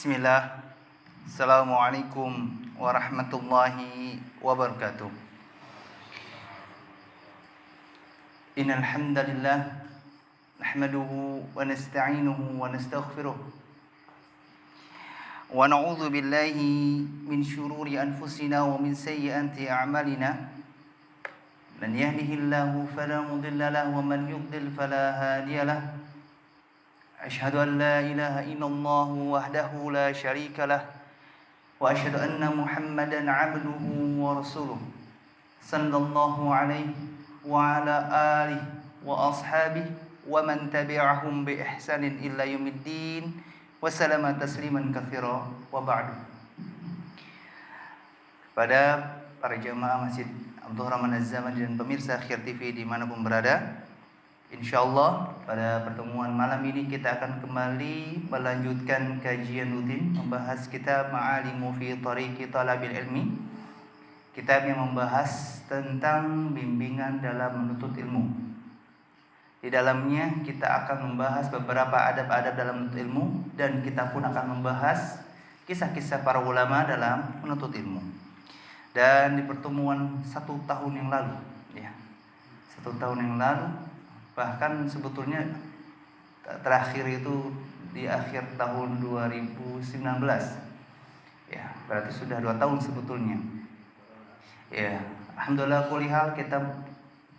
Bismillah. Assalamualaikum warahmatullahi wabarakatuh. Innal hamdalillah nahmaduhu wa nasta'inuhu wa nastaghfiruh wa na'udzu billahi min syururi anfusina wa min sayyiati a'malina. Man yahdihillahu fala mudilla lahu wa man yudlil fala hadiya lahu. أشهد أن لا إله إلا الله وحده لا شريك له وأشهد أن محمدا عبده ورسوله صلى الله عليه وعلى آله وأصحابه ومن تبعهم بإحسان إلى يوم الدين وسلم تسليما كثيرا وبعد. Pada para jemaah Masjid Abdul Rahman Az-Zamani dan pemirsa Khair TV dimanapun berada, InsyaAllah pada pertemuan malam ini kita akan kembali melanjutkan kajian rutin membahas kitab Ma'alimu fi Tariqi Talabil Ilmi, kitab yang membahas tentang bimbingan dalam menuntut ilmu. Di dalamnya kita akan membahas beberapa adab-adab dalam menuntut ilmu, dan kita pun akan membahas kisah-kisah para ulama dalam menuntut ilmu. Dan di pertemuan 1 tahun yang lalu, 1 tahun yang lalu, bahkan sebetulnya terakhir itu di akhir tahun 2019, berarti sudah 2 tahun sebetulnya. Alhamdulillah kulihal kita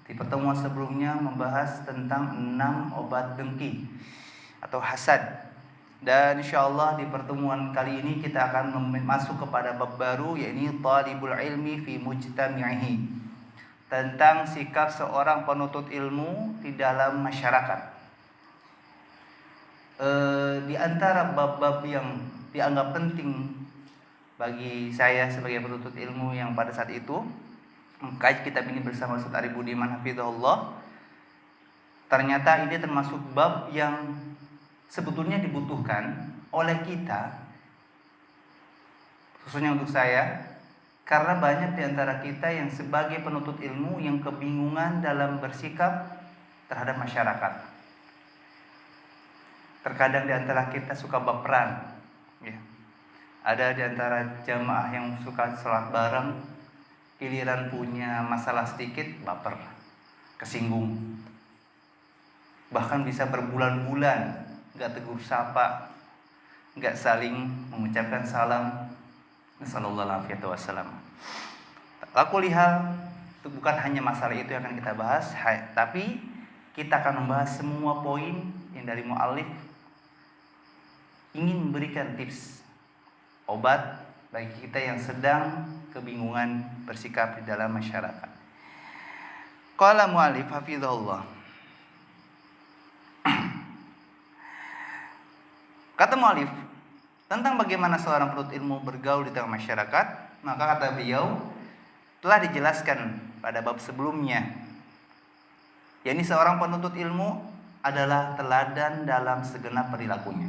di pertemuan sebelumnya membahas tentang 6 obat dengki atau hasad. Dan insyaallah di pertemuan kali ini kita akan masuk kepada bab baru, yaitu talibul ilmi fi mujtami'ihi, tentang sikap seorang penuntut ilmu di dalam masyarakat. Di antara bab-bab yang dianggap penting bagi saya sebagai penuntut ilmu yang pada saat itu mengkaji kitab ini bersama Ustaz Arif Budiman hafizahullah, ternyata ini termasuk bab yang sebetulnya dibutuhkan oleh kita, khususnya untuk saya, karena banyak di antara kita yang sebagai penuntut ilmu yang kebingungan dalam bersikap terhadap masyarakat. Terkadang di antara kita suka baperan. Ada di antara jamaah yang suka sholat bareng, giliran punya masalah sedikit baper, kesinggung. Bahkan bisa berbulan-bulan gak tegur sapa, gak saling mengucapkan salam. Nasallallahu alaihi wasallam. Aku lihat itu bukan hanya masalah itu yang akan kita bahas, tapi kita akan membahas semua poin yang dari muallif ingin memberikan tips obat bagi kita yang sedang kebingungan bersikap di dalam masyarakat. Qala muallif hafizahullah. Kata muallif tentang bagaimana seorang penuntut ilmu bergaul di tengah masyarakat, maka kata beliau telah dijelaskan pada bab sebelumnya, yakni seorang penuntut ilmu adalah teladan dalam segenap perilakunya.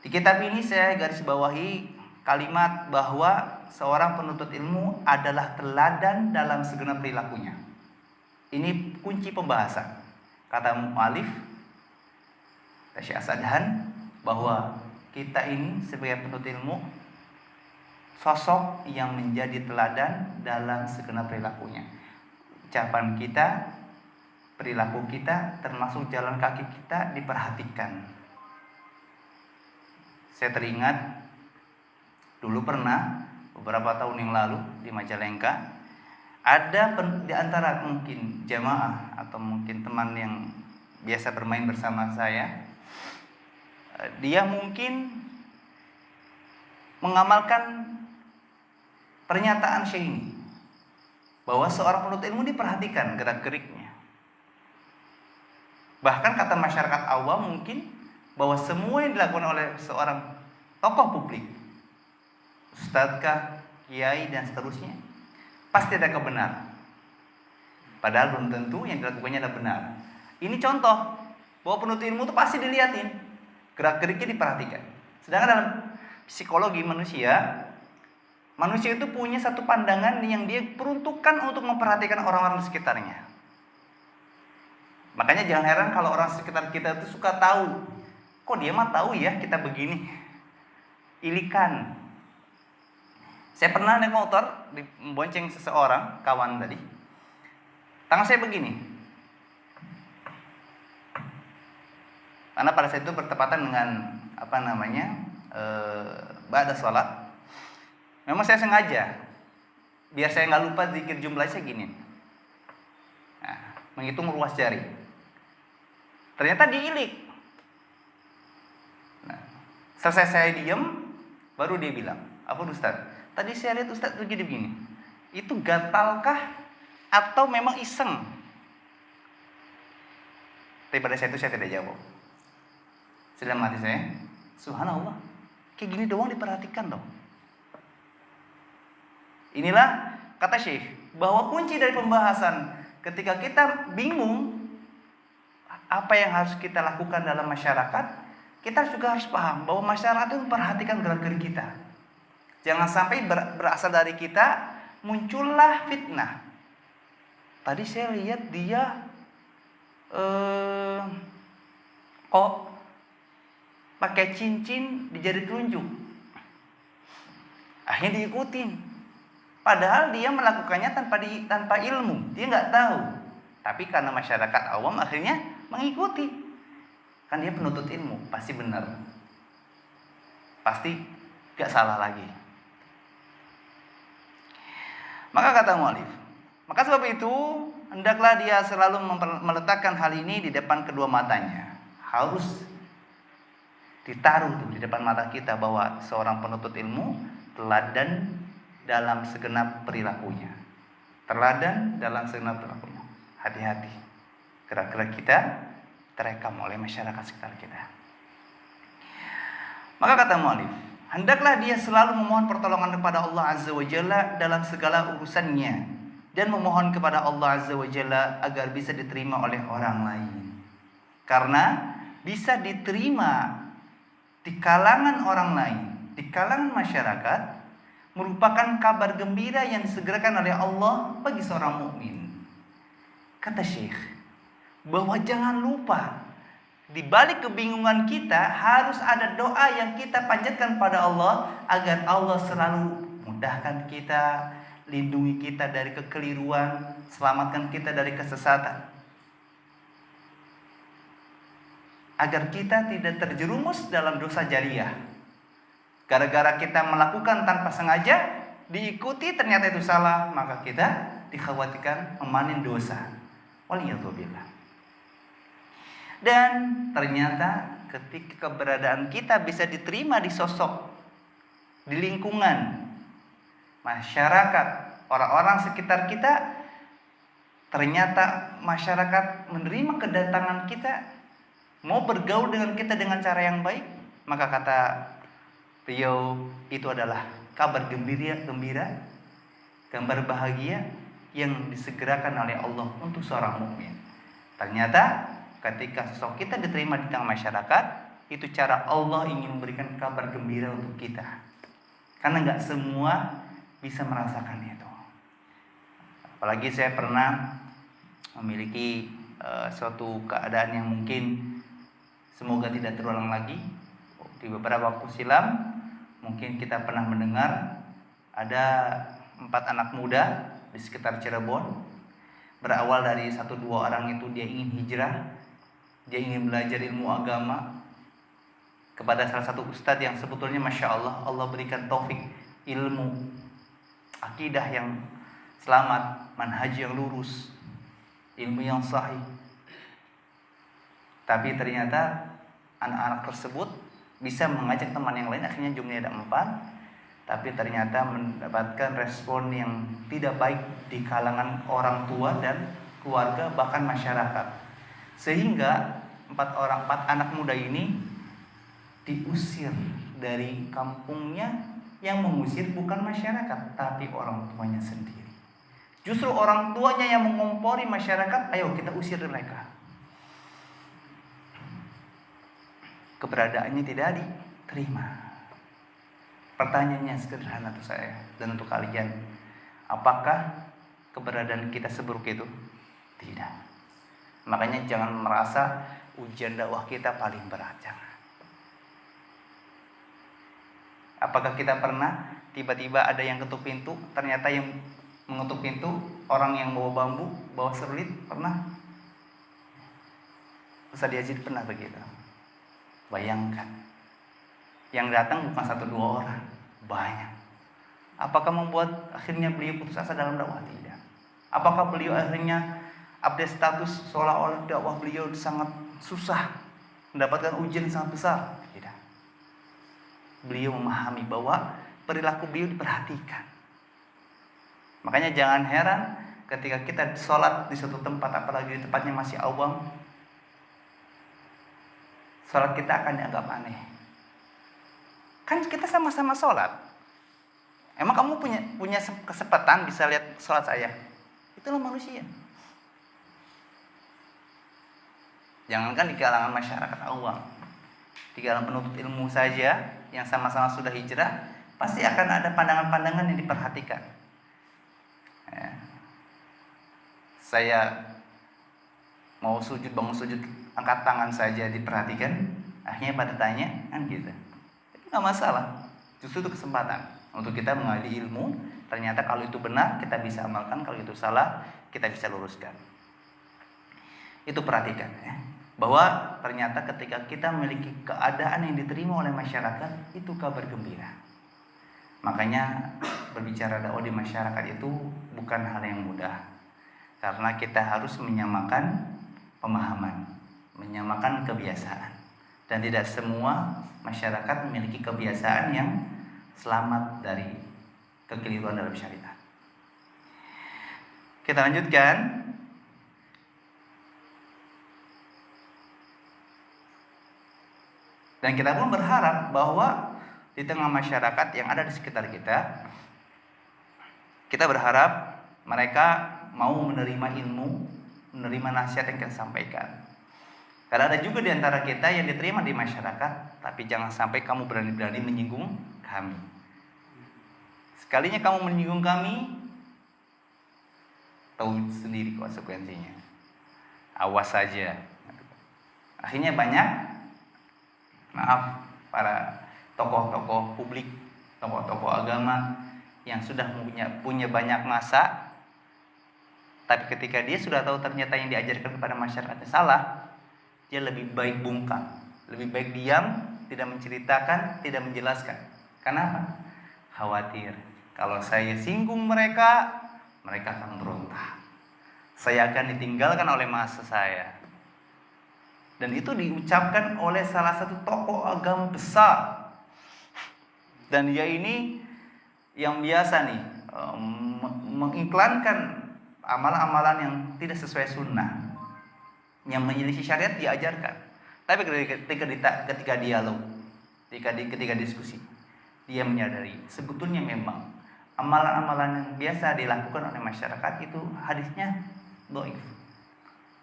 Di kitab ini saya garis bawahi kalimat bahwa seorang penuntut ilmu adalah teladan dalam segenap perilakunya. Ini kunci pembahasan. Kata mu'alif Syekh Asadhan bahwa kita ini sebagai penuntut ilmu sosok yang menjadi teladan dalam segenap perilakunya. Ucapan kita, perilaku kita, termasuk jalan kaki kita diperhatikan. Saya teringat dulu pernah beberapa tahun yang lalu di Majalengka ada di antara mungkin jamaah atau mungkin teman yang biasa bermain bersama saya, dia mungkin mengamalkan pernyataan Syekh ini, bahwa seorang penuntut ilmu diperhatikan gerak-geriknya. Bahkan kata masyarakat awam mungkin bahwa semua yang dilakukan oleh seorang tokoh publik, ustadzkah, kiai dan seterusnya, pasti ada kebenaran. Padahal belum tentu yang dilakukannya adalah benar. Ini contoh bahwa penuntut ilmu itu pasti dilihatin, gerak-geriknya diperhatikan. Sedangkan dalam psikologi manusia itu punya satu pandangan yang dia peruntukkan untuk memperhatikan orang-orang di sekitarnya. Makanya jangan heran kalau orang sekitar kita itu suka tahu, kok dia mah tahu ya kita begini. ilikan. Saya pernah naik motor, bonceng seseorang, kawan tadi. Tangan saya begini. Karena pada saat itu bertepatan dengan ba'da sholat. Memang saya sengaja, biar saya nggak lupa zikir jumlah saya gini. Nah, menghitung ruas jari. Ternyata diilik. Nah, selesai saya diam, baru dia bilang, "Apa Ustaz? Tadi saya lihat Ustaz tuh jadi begini. Itu gatalkah atau memang iseng?" Tapi pada saat itu saya tidak jawab. Dalam hati saya, subhanallah, kayak gini doang diperhatikan dong. Inilah kata Syekh, bahwa kunci dari pembahasan ketika kita bingung apa yang harus kita lakukan dalam masyarakat, kita juga harus paham bahwa masyarakat itu memperhatikan gerak-gerik kita. Jangan sampai berasal dari kita muncullah fitnah. Tadi saya lihat dia kok pakai cincin di jari telunjuk. Akhirnya diikutin. Padahal dia melakukannya tanpa ilmu. Dia nggak tahu. Tapi karena masyarakat awam akhirnya mengikuti. Kan dia penuntut ilmu, pasti benar. Pasti nggak salah lagi. Maka kata mu'alif, maka sebab itu hendaklah dia selalu meletakkan hal ini di depan kedua matanya. Harus ditaruh di depan mata kita bahwa seorang penuntut ilmu teladan dalam segenap perilakunya. Teladan dalam segenap perilakunya. Hati-hati, gerak-gerak kita terekam oleh masyarakat sekitar kita. Maka kata mu'alif, hendaklah dia selalu memohon pertolongan kepada Allah Azza wa Jalla dalam segala urusannya, dan memohon kepada Allah Azza wa Jalla agar bisa diterima oleh orang lain. Karena bisa diterima di kalangan orang lain, di kalangan masyarakat, merupakan kabar gembira yang disegerakan oleh Allah bagi seorang mukmin. Kata Syekh, bahwa jangan lupa di balik kebingungan kita harus ada doa yang kita panjatkan pada Allah agar Allah selalu mudahkan kita, lindungi kita dari kekeliruan, selamatkan kita dari kesesatan. Agar kita tidak terjerumus dalam dosa jariyah. Gara-gara kita melakukan tanpa sengaja, diikuti ternyata itu salah, maka kita dikhawatirkan memanen dosa. Waliyadzubillah. Dan ternyata ketika keberadaan kita bisa diterima di sosok, di lingkungan, masyarakat, orang-orang sekitar kita, ternyata masyarakat menerima kedatangan kita, mau bergaul dengan kita dengan cara yang baik, maka kata beliau itu adalah kabar gembira, gambar bahagia yang disegerakan oleh Allah untuk seorang mukmin. Ternyata ketika sosok kita diterima di tengah masyarakat, itu cara Allah ingin memberikan kabar gembira untuk kita. Karena nggak semua bisa merasakan itu. Apalagi saya pernah memiliki suatu keadaan yang mungkin semoga tidak terulang lagi. Di beberapa waktu silam mungkin kita pernah mendengar ada 4 anak muda di sekitar Cirebon. Berawal dari 1-2 orang itu dia ingin hijrah, dia ingin belajar ilmu agama kepada salah satu ustadz yang sebetulnya Masya Allah, Allah berikan taufik ilmu akidah yang selamat, manhaj yang lurus, ilmu yang sahih. Tapi ternyata anak-anak tersebut bisa mengajak teman yang lain, akhirnya jumlahnya ada 4. Tapi ternyata mendapatkan respon yang tidak baik di kalangan orang tua dan keluarga, bahkan masyarakat. Sehingga 4 anak muda ini diusir dari kampungnya. Yang mengusir bukan masyarakat, tapi orang tuanya sendiri. Justru orang tuanya yang mengompori masyarakat, ayo kita usir mereka. Keberadaannya tidak diterima. Pertanyaannya sederhana untuk saya dan untuk kalian, apakah keberadaan kita seburuk itu? Tidak. Makanya jangan merasa ujian dakwah kita paling berat, jangan. Apakah kita pernah tiba-tiba ada yang ketuk pintu, ternyata yang mengetuk pintu orang yang bawa bambu, bawa serulit? Pernah? Ustaz Yazid pernah begitu. Bayangkan, yang datang bukan 1-2 orang, banyak. Apakah membuat akhirnya beliau putus asa dalam dakwah? Tidak. Apakah beliau akhirnya update status seolah-olah dakwah beliau sangat susah, mendapatkan ujian yang sangat besar? Tidak. Beliau memahami bahwa perilaku beliau diperhatikan. Makanya jangan heran ketika kita sholat di suatu tempat, apalagi di tempatnya masih awam, sholat kita akan dianggap aneh. Kan kita sama-sama sholat. Emang kamu punya kesempatan bisa lihat sholat saya? Itulah manusia. Jangankan di kalangan masyarakat awam, di kalangan penuntut ilmu saja yang sama-sama sudah hijrah, pasti akan ada pandangan-pandangan yang diperhatikan. Ya. Saya mau sujud, bangun sujud, angkat tangan saja diperhatikan, akhirnya pada tanya, kan gitu. Itu nggak masalah, justru itu kesempatan untuk kita mengali ilmu. Ternyata kalau itu benar kita bisa amalkan, kalau itu salah kita bisa luruskan. Itu perhatikan ya, bahwa ternyata ketika kita memiliki keadaan yang diterima oleh masyarakat, itu kabar gembira. Makanya berbicara dakwah di masyarakat itu bukan hal yang mudah, karena kita harus menyamakan pemahaman, menyamakan kebiasaan, dan tidak semua masyarakat memiliki kebiasaan yang selamat dari kekeliruan dalam syariat. Kita lanjutkan. Dan kita pun berharap bahwa di tengah masyarakat yang ada di sekitar kita, kita berharap mereka mau menerima ilmu, menerima nasihat yang kita sampaikan. Karena ada juga di antara kita yang diterima di masyarakat, tapi jangan sampai kamu berani-berani menyinggung kami. Sekalinya kamu menyinggung kami, tahu sendiri konsekuensinya. Awas saja. Akhirnya banyak, maaf, para tokoh-tokoh publik, tokoh-tokoh agama yang sudah punya banyak masa, tapi ketika dia sudah tahu ternyata yang diajarkan kepada masyarakatnya salah, dia lebih baik bungkam, lebih baik diam, tidak menceritakan, tidak menjelaskan. Kenapa? Khawatir kalau saya singgung mereka, mereka akan berontak. Saya akan ditinggalkan oleh masa saya. Dan itu diucapkan oleh salah satu tokoh agama besar. Dan dia ini yang biasa nih mengiklankan amalan-amalan yang tidak sesuai sunnah, yang menyelisih syariat diajarkan. Tapi ketika dialog, ketika diskusi, dia menyadari sebetulnya memang amalan-amalan yang biasa dilakukan oleh masyarakat itu hadisnya dhaif.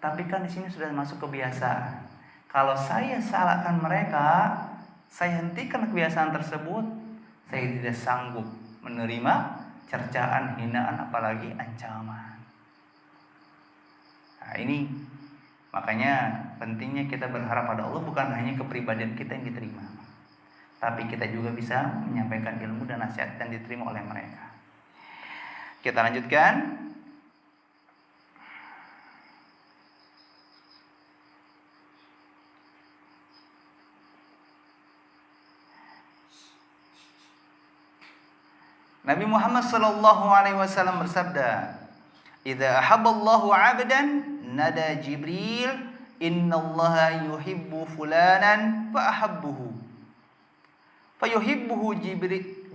Tapi kan di sini sudah masuk kebiasaan. Kalau saya salahkan mereka, saya hentikan kebiasaan tersebut, saya tidak sanggup menerima cercaan, hinaan, apalagi ancaman. Nah, ini makanya pentingnya kita berharap pada Allah, bukan hanya kepribadian kita yang diterima, tapi kita juga bisa menyampaikan ilmu dan nasihat dan diterima oleh mereka. Kita lanjutkan. Nabi Muhammad sallallahu alaihi wasallam bersabda, "Idza ahabballahu 'abdan nada Jibril, innallaha yuhibbu fulanan fa ahabbuhu." Fayuhibbuhu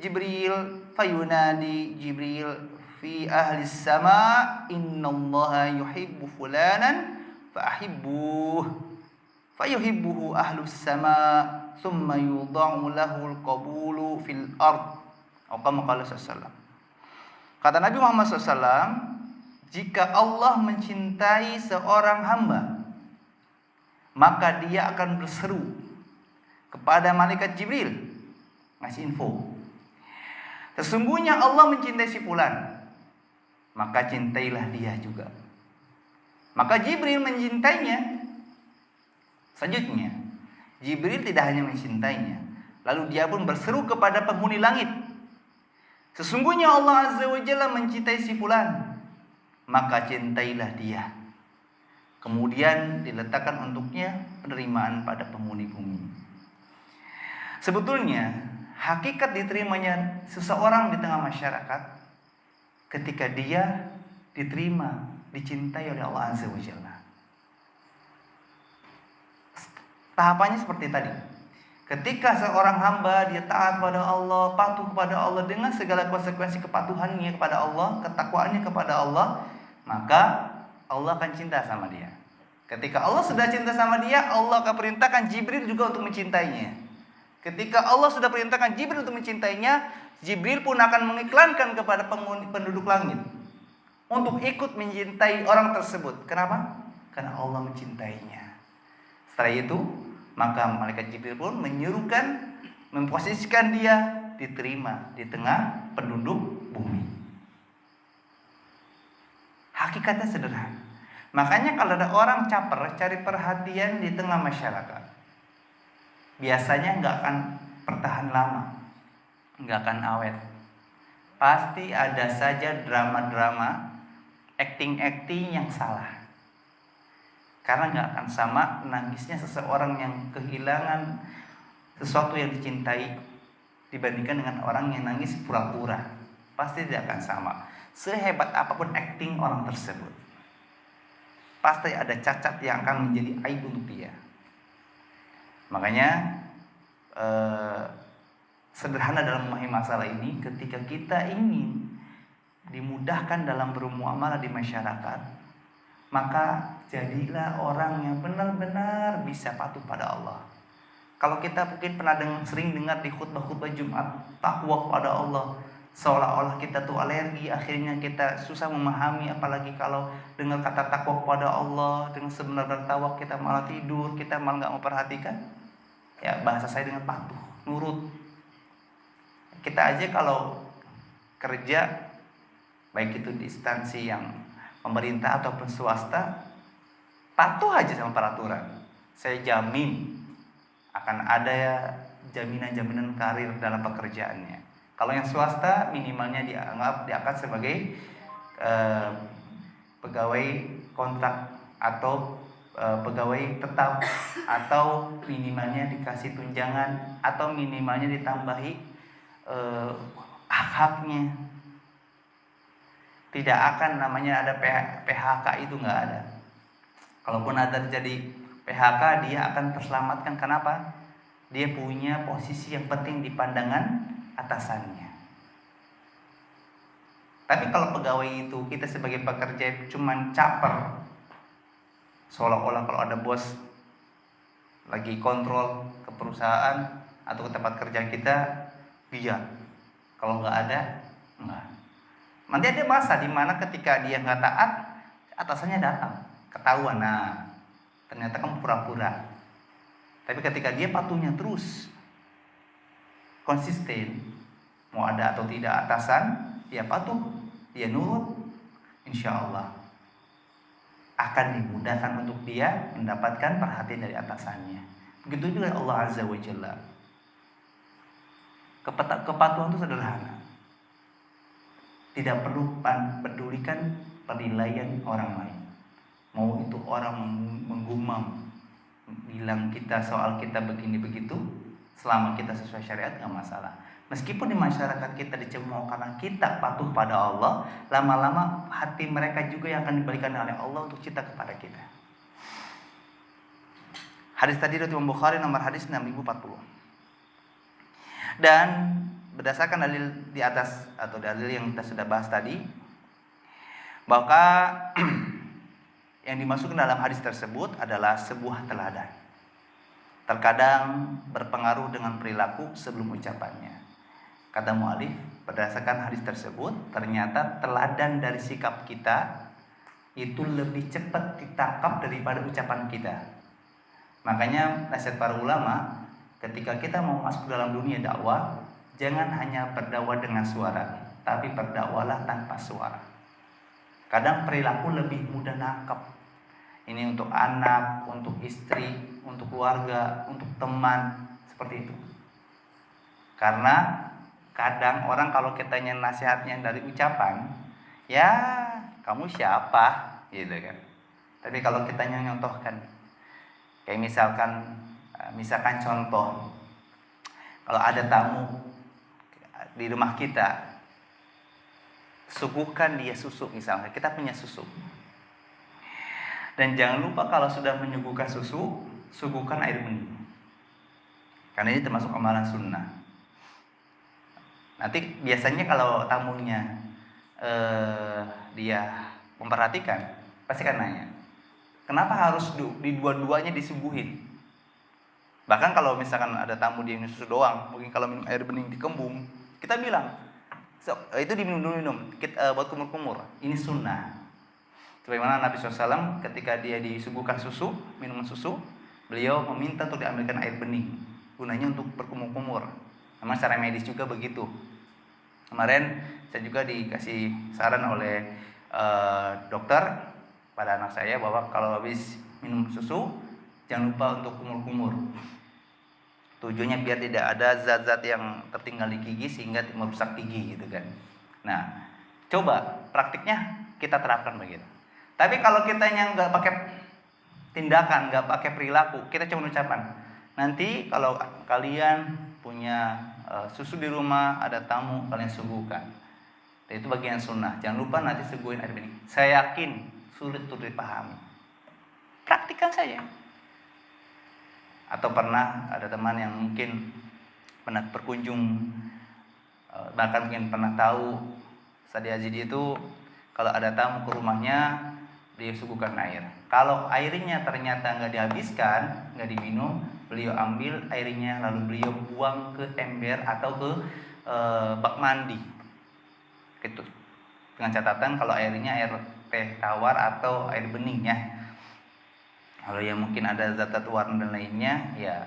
Jibril fayunadi Jibril fi ahli sama, innallaha yuhibbu fulanan fa ahibbuhu. Fayuhibbuhu ahlus sama, thumma yudha'u lahu al-qabulu fil ard. Kata Nabi Muhammad SAW, jika Allah mencintai seorang hamba, maka dia akan berseru kepada malaikat Jibril, ngasih info, sesungguhnya Allah mencintai si fulan, maka cintailah dia juga. Maka Jibril mencintainya. Selanjutnya, Jibril tidak hanya mencintainya, Lalu dia pun berseru kepada penghuni langit, sesungguhnya Allah Azza wa Jalla mencintai si fulan, maka cintailah dia. Kemudian diletakkan untuknya penerimaan pada penghuni bumi. Sebetulnya hakikat diterimanya seseorang di tengah masyarakat ketika dia diterima, dicintai oleh Allah Azza wa Jalla. Tahapannya seperti tadi. Ketika seorang hamba dia taat kepada Allah, patuh kepada Allah dengan segala konsekuensi kepatuhannya kepada Allah, ketakwaannya kepada Allah, maka Allah akan cinta sama dia. Ketika Allah sudah cinta sama dia, Allah akan perintahkan Jibril juga untuk mencintainya. Ketika Allah sudah perintahkan Jibril untuk mencintainya, Jibril pun akan mengiklankan kepada penduduk langit untuk ikut mencintai orang tersebut. Kenapa? Karena Allah mencintainya. Setelah itu, maka malaikat Jibril pun menyuruhkan, memposisikan dia diterima di tengah penduduk bumi. Hakikatnya sederhana. Makanya kalau ada orang caper cari perhatian di tengah masyarakat, biasanya nggak akan bertahan lama, nggak akan awet. Pasti ada saja drama-drama, acting-acting yang salah. Karena nggak akan sama nangisnya seseorang yang kehilangan sesuatu yang dicintai dibandingkan dengan orang yang nangis pura-pura. Pasti tidak akan sama. Sehebat apapun acting orang tersebut, pasti ada cacat yang akan menjadi aib untuk dia. Makanya sederhana dalam memahami masalah ini, ketika kita ingin dimudahkan dalam bermuamalah di masyarakat, maka jadilah orang yang benar-benar bisa patuh pada Allah. Kalau kita mungkin pernah sering dengar di khutbah-khutbah Jumat, takwa kepada Allah, seolah-olah kita tuh alergi, akhirnya kita susah memahami. Apalagi kalau dengar kata takwa kepada Allah, dengan sebenar-benar takwa kita malah tidur, kita malah gak memperhatikan. Ya, bahasa saya dengan patuh, nurut. Kita aja kalau kerja, baik itu di instansi yang pemerintah ataupun swasta, patuh aja sama peraturan. Saya jamin akan ada jaminan-jaminan karir dalam pekerjaannya. Kalau yang swasta minimalnya diangkat sebagai pegawai kontrak atau pegawai tetap, atau minimalnya dikasih tunjangan, atau minimalnya ditambahi hak-haknya. Tidak akan namanya ada PHK, itu nggak ada. Kalaupun ada terjadi PHK, dia akan terselamatkan. Kenapa? Dia punya posisi yang penting di pandangan atasannya. Tapi kalau pegawai itu, kita sebagai pekerja cuman caper, seolah-olah kalau ada bos lagi kontrol ke perusahaan atau ke tempat kerja kita, biar. Kalau nggak ada, enggak. Nanti ada masa di mana ketika dia nggak taat, atasannya datang, ketahuan. Nah, ternyata kamu pura-pura. Tapi ketika dia patuhnya terus, konsisten, mau ada atau tidak atasan, dia patuh, dia nurut, insya Allah akan dimudahkan untuk dia mendapatkan perhatian dari atasannya. Begitu juga Allah Azza wa Jalla. Kepatuhan itu sederhana. Tidak perlu pedulikan penilaian orang lain. Mau itu orang menggumam, bilang kita soal kita begini begitu, selama kita sesuai syariat gak masalah. Meskipun di masyarakat kita dicemooh karena kita patuh pada Allah, lama-lama hati mereka juga yang akan diberikan oleh Allah untuk cinta kepada kita. Hadis tadi dari Imam Bukhari, nomor hadis 6040. Dan berdasarkan dalil di atas atau dalil yang kita sudah bahas tadi, bahwa yang dimasukkan dalam hadis tersebut adalah sebuah teladan. Terkadang berpengaruh dengan perilaku sebelum ucapannya. Kata mu'alif, berdasarkan hadis tersebut, ternyata teladan dari sikap kita itu lebih cepat ditangkap daripada ucapan kita. Makanya nasihat para ulama, ketika kita mau masuk dalam dunia dakwah, jangan hanya berdakwah dengan suara, tapi berdakwalah tanpa suara. Kadang perilaku lebih mudah nangkep. Ini untuk anak, untuk istri, untuk keluarga, untuk teman, seperti itu. Karena kadang orang kalau kitanya nasihatnya dari ucapan, ya kamu siapa gitu kan. Tapi kalau kitanya nyontohkan, kayak misalkan contoh, kalau ada tamu di rumah kita, suguhkan dia susu misalnya, kita punya susu. Dan jangan lupa kalau sudah menyuguhkan susu, suguhkan air bening. Karena ini termasuk amalan sunnah. Nanti biasanya kalau tamunya dia memperhatikan, pasti kan nanya, kenapa harus di dua-duanya disuguhin? Bahkan kalau misalkan ada tamu dia minum susu doang, mungkin kalau minum air bening dikembung, kita bilang, itu diminum dulu buat kumur-kumur. Ini sunnah. Sebagaimana Nabi SAW ketika dia disuguhkan susu, minuman susu, beliau meminta untuk diambilkan air bening, gunanya untuk berkumur-kumur. Memang secara medis juga begitu. Kemarin saya juga dikasih saran oleh dokter pada anak saya bahwa kalau habis minum susu jangan lupa untuk kumur-kumur. Tujuannya biar tidak ada zat-zat yang tertinggal di gigi sehingga merusak gigi gitu kan. Nah, coba praktiknya kita terapkan begitu. Tapi kalau kita yang nggak pakai tindakan, nggak pakai perilaku, kita cuma ucapan. Nanti kalau kalian punya susu di rumah, ada tamu, kalian suguhkan. Dan itu bagian sunnah. Jangan lupa nanti suguhin air bening. Saya yakin sulit untuk dipahami. Praktikkan saja. Atau pernah ada teman yang mungkin pernah berkunjung, bahkan mungkin pernah tahu Ustaz Yazid itu kalau ada tamu ke rumahnya, dia suguhkan air. Kalau airnya ternyata nggak dihabiskan, nggak diminum, beliau ambil airnya lalu beliau buang ke ember atau ke bak mandi. Gitu. Dengan catatan kalau airnya air teh tawar atau air bening ya. Kalau yang mungkin ada zat warna dan lainnya, ya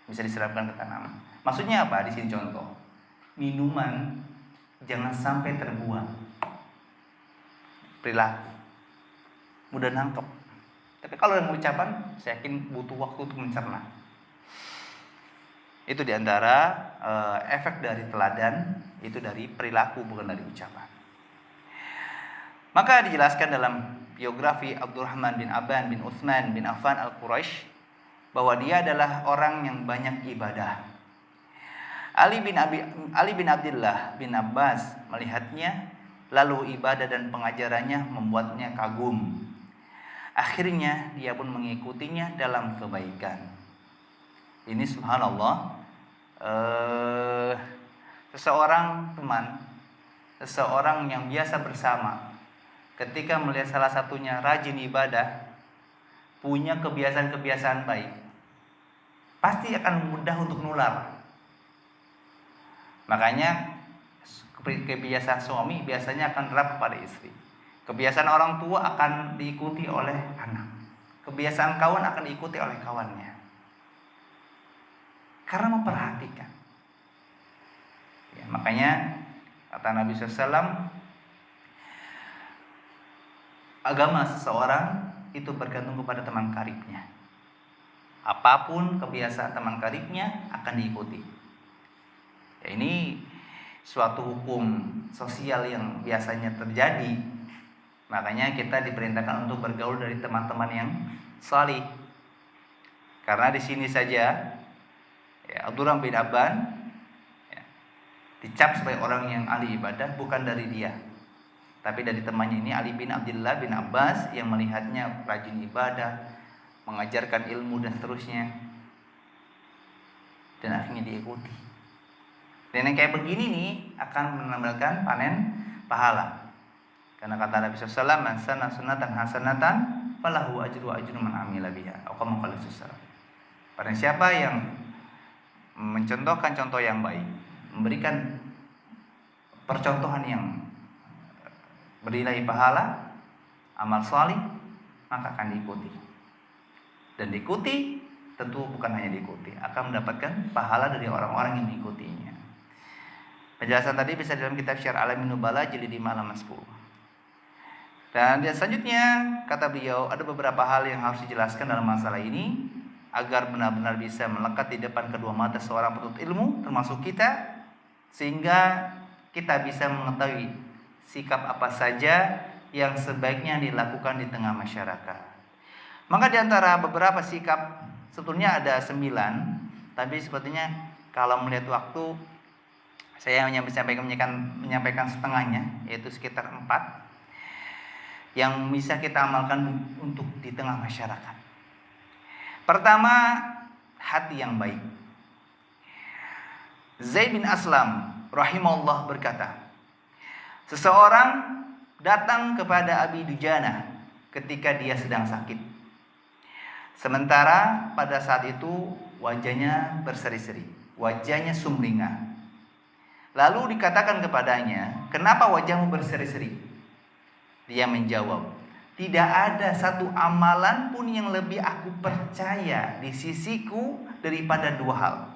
bisa diserapkan ke tanaman. Maksudnya apa? Di sini contoh, minuman jangan sampai terbuang. Perilaku mudah nangkep. Tapi kalau yang ucapan, saya yakin butuh waktu untuk mencerna. Itu diantara efek dari teladan, itu dari perilaku bukan dari ucapan. Maka dijelaskan dalam biografi Abdurrahman bin Aban bin Utsman bin Affan al-Quraisy bahwa dia adalah orang yang banyak ibadah. Ali bin Abdullah bin Abbas melihatnya, lalu ibadah dan pengajarannya membuatnya kagum. Akhirnya dia pun mengikutinya dalam kebaikan. Ini subhanallah, seseorang teman, seseorang yang biasa bersama, ketika melihat salah satunya rajin ibadah, punya kebiasaan-kebiasaan baik, pasti akan mudah untuk nular. Makanya kebiasaan suami biasanya akan terap pada istri. Kebiasaan orang tua akan diikuti oleh anak. Kebiasaan kawan akan diikuti oleh kawannya. Karena memperhatikan. Ya, makanya kata Nabi SAW, agama seseorang itu bergantung kepada teman karibnya. Apapun kebiasaan teman karibnya akan diikuti. Ya, ini suatu hukum sosial yang biasanya terjadi. Makanya kita diperintahkan untuk bergaul dari teman-teman yang salih. Karena di sini saja ya, Abdurrahman bin Aban ya, dicap sebagai orang yang ahli ibadah bukan dari dia, tapi dari temannya ini Ali bin Abdullah bin Abbas yang melihatnya rajin ibadah, mengajarkan ilmu dan seterusnya, dan akhirnya diikuti. Dan yang kayak begini nih akan menambahkan panen pahala. Karena kata Nabi SAW, man sanna sunnatan hasanatan falahu ajru man amila biha. Atau kama qala sallallahu. Barang siapa yang mencontohkan contoh yang baik, memberikan percontohan yang bernilai pahala, amal salih, maka akan diikuti. Dan diikuti tentu bukan hanya diikuti, akan mendapatkan pahala dari orang-orang yang mengikutinya. Penjelasan tadi bisa dalam kitab Syiar Alamin Nubala jilid 5 halaman 10. Dan selanjutnya kata beliau ada beberapa hal yang harus dijelaskan dalam masalah ini. agar benar-benar bisa melekat di depan kedua mata seorang penuntut ilmu termasuk kita, sehingga kita bisa mengetahui sikap apa saja yang sebaiknya dilakukan di tengah masyarakat. Maka di antara beberapa sikap, sebetulnya ada 9, tapi sepertinya kalau melihat waktu saya hanya bisa menyampaikan setengahnya, yaitu sekitar 4 yang bisa kita amalkan untuk di tengah masyarakat. Pertama, hati yang baik. Zaid bin Aslam rahimahullah berkata, seseorang datang kepada Abi Dujana ketika dia sedang sakit. Sementara pada saat itu wajahnya berseri-seri, wajahnya sumringah. Lalu dikatakan kepadanya, kenapa wajahmu berseri-seri? Dia menjawab, tidak ada satu amalan pun yang lebih aku percaya di sisiku daripada 2 hal.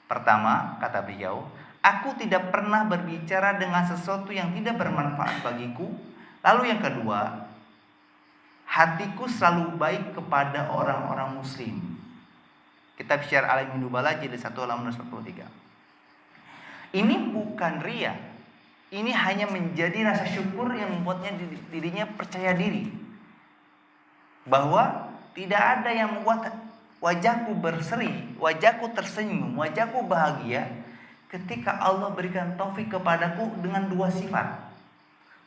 Pertama, kata beliau, aku tidak pernah berbicara dengan sesuatu yang tidak bermanfaat bagiku. Lalu yang kedua, hatiku selalu baik kepada orang-orang muslim. Kitab Syiar Alamin Nubala jilid 1 halaman 43. Ini bukan ria. Ini hanya menjadi rasa syukur yang membuatnya dirinya percaya diri bahwa tidak ada yang membuat wajahku berseri, wajahku tersenyum, wajahku bahagia ketika Allah berikan taufik kepadaku dengan 2 sifat.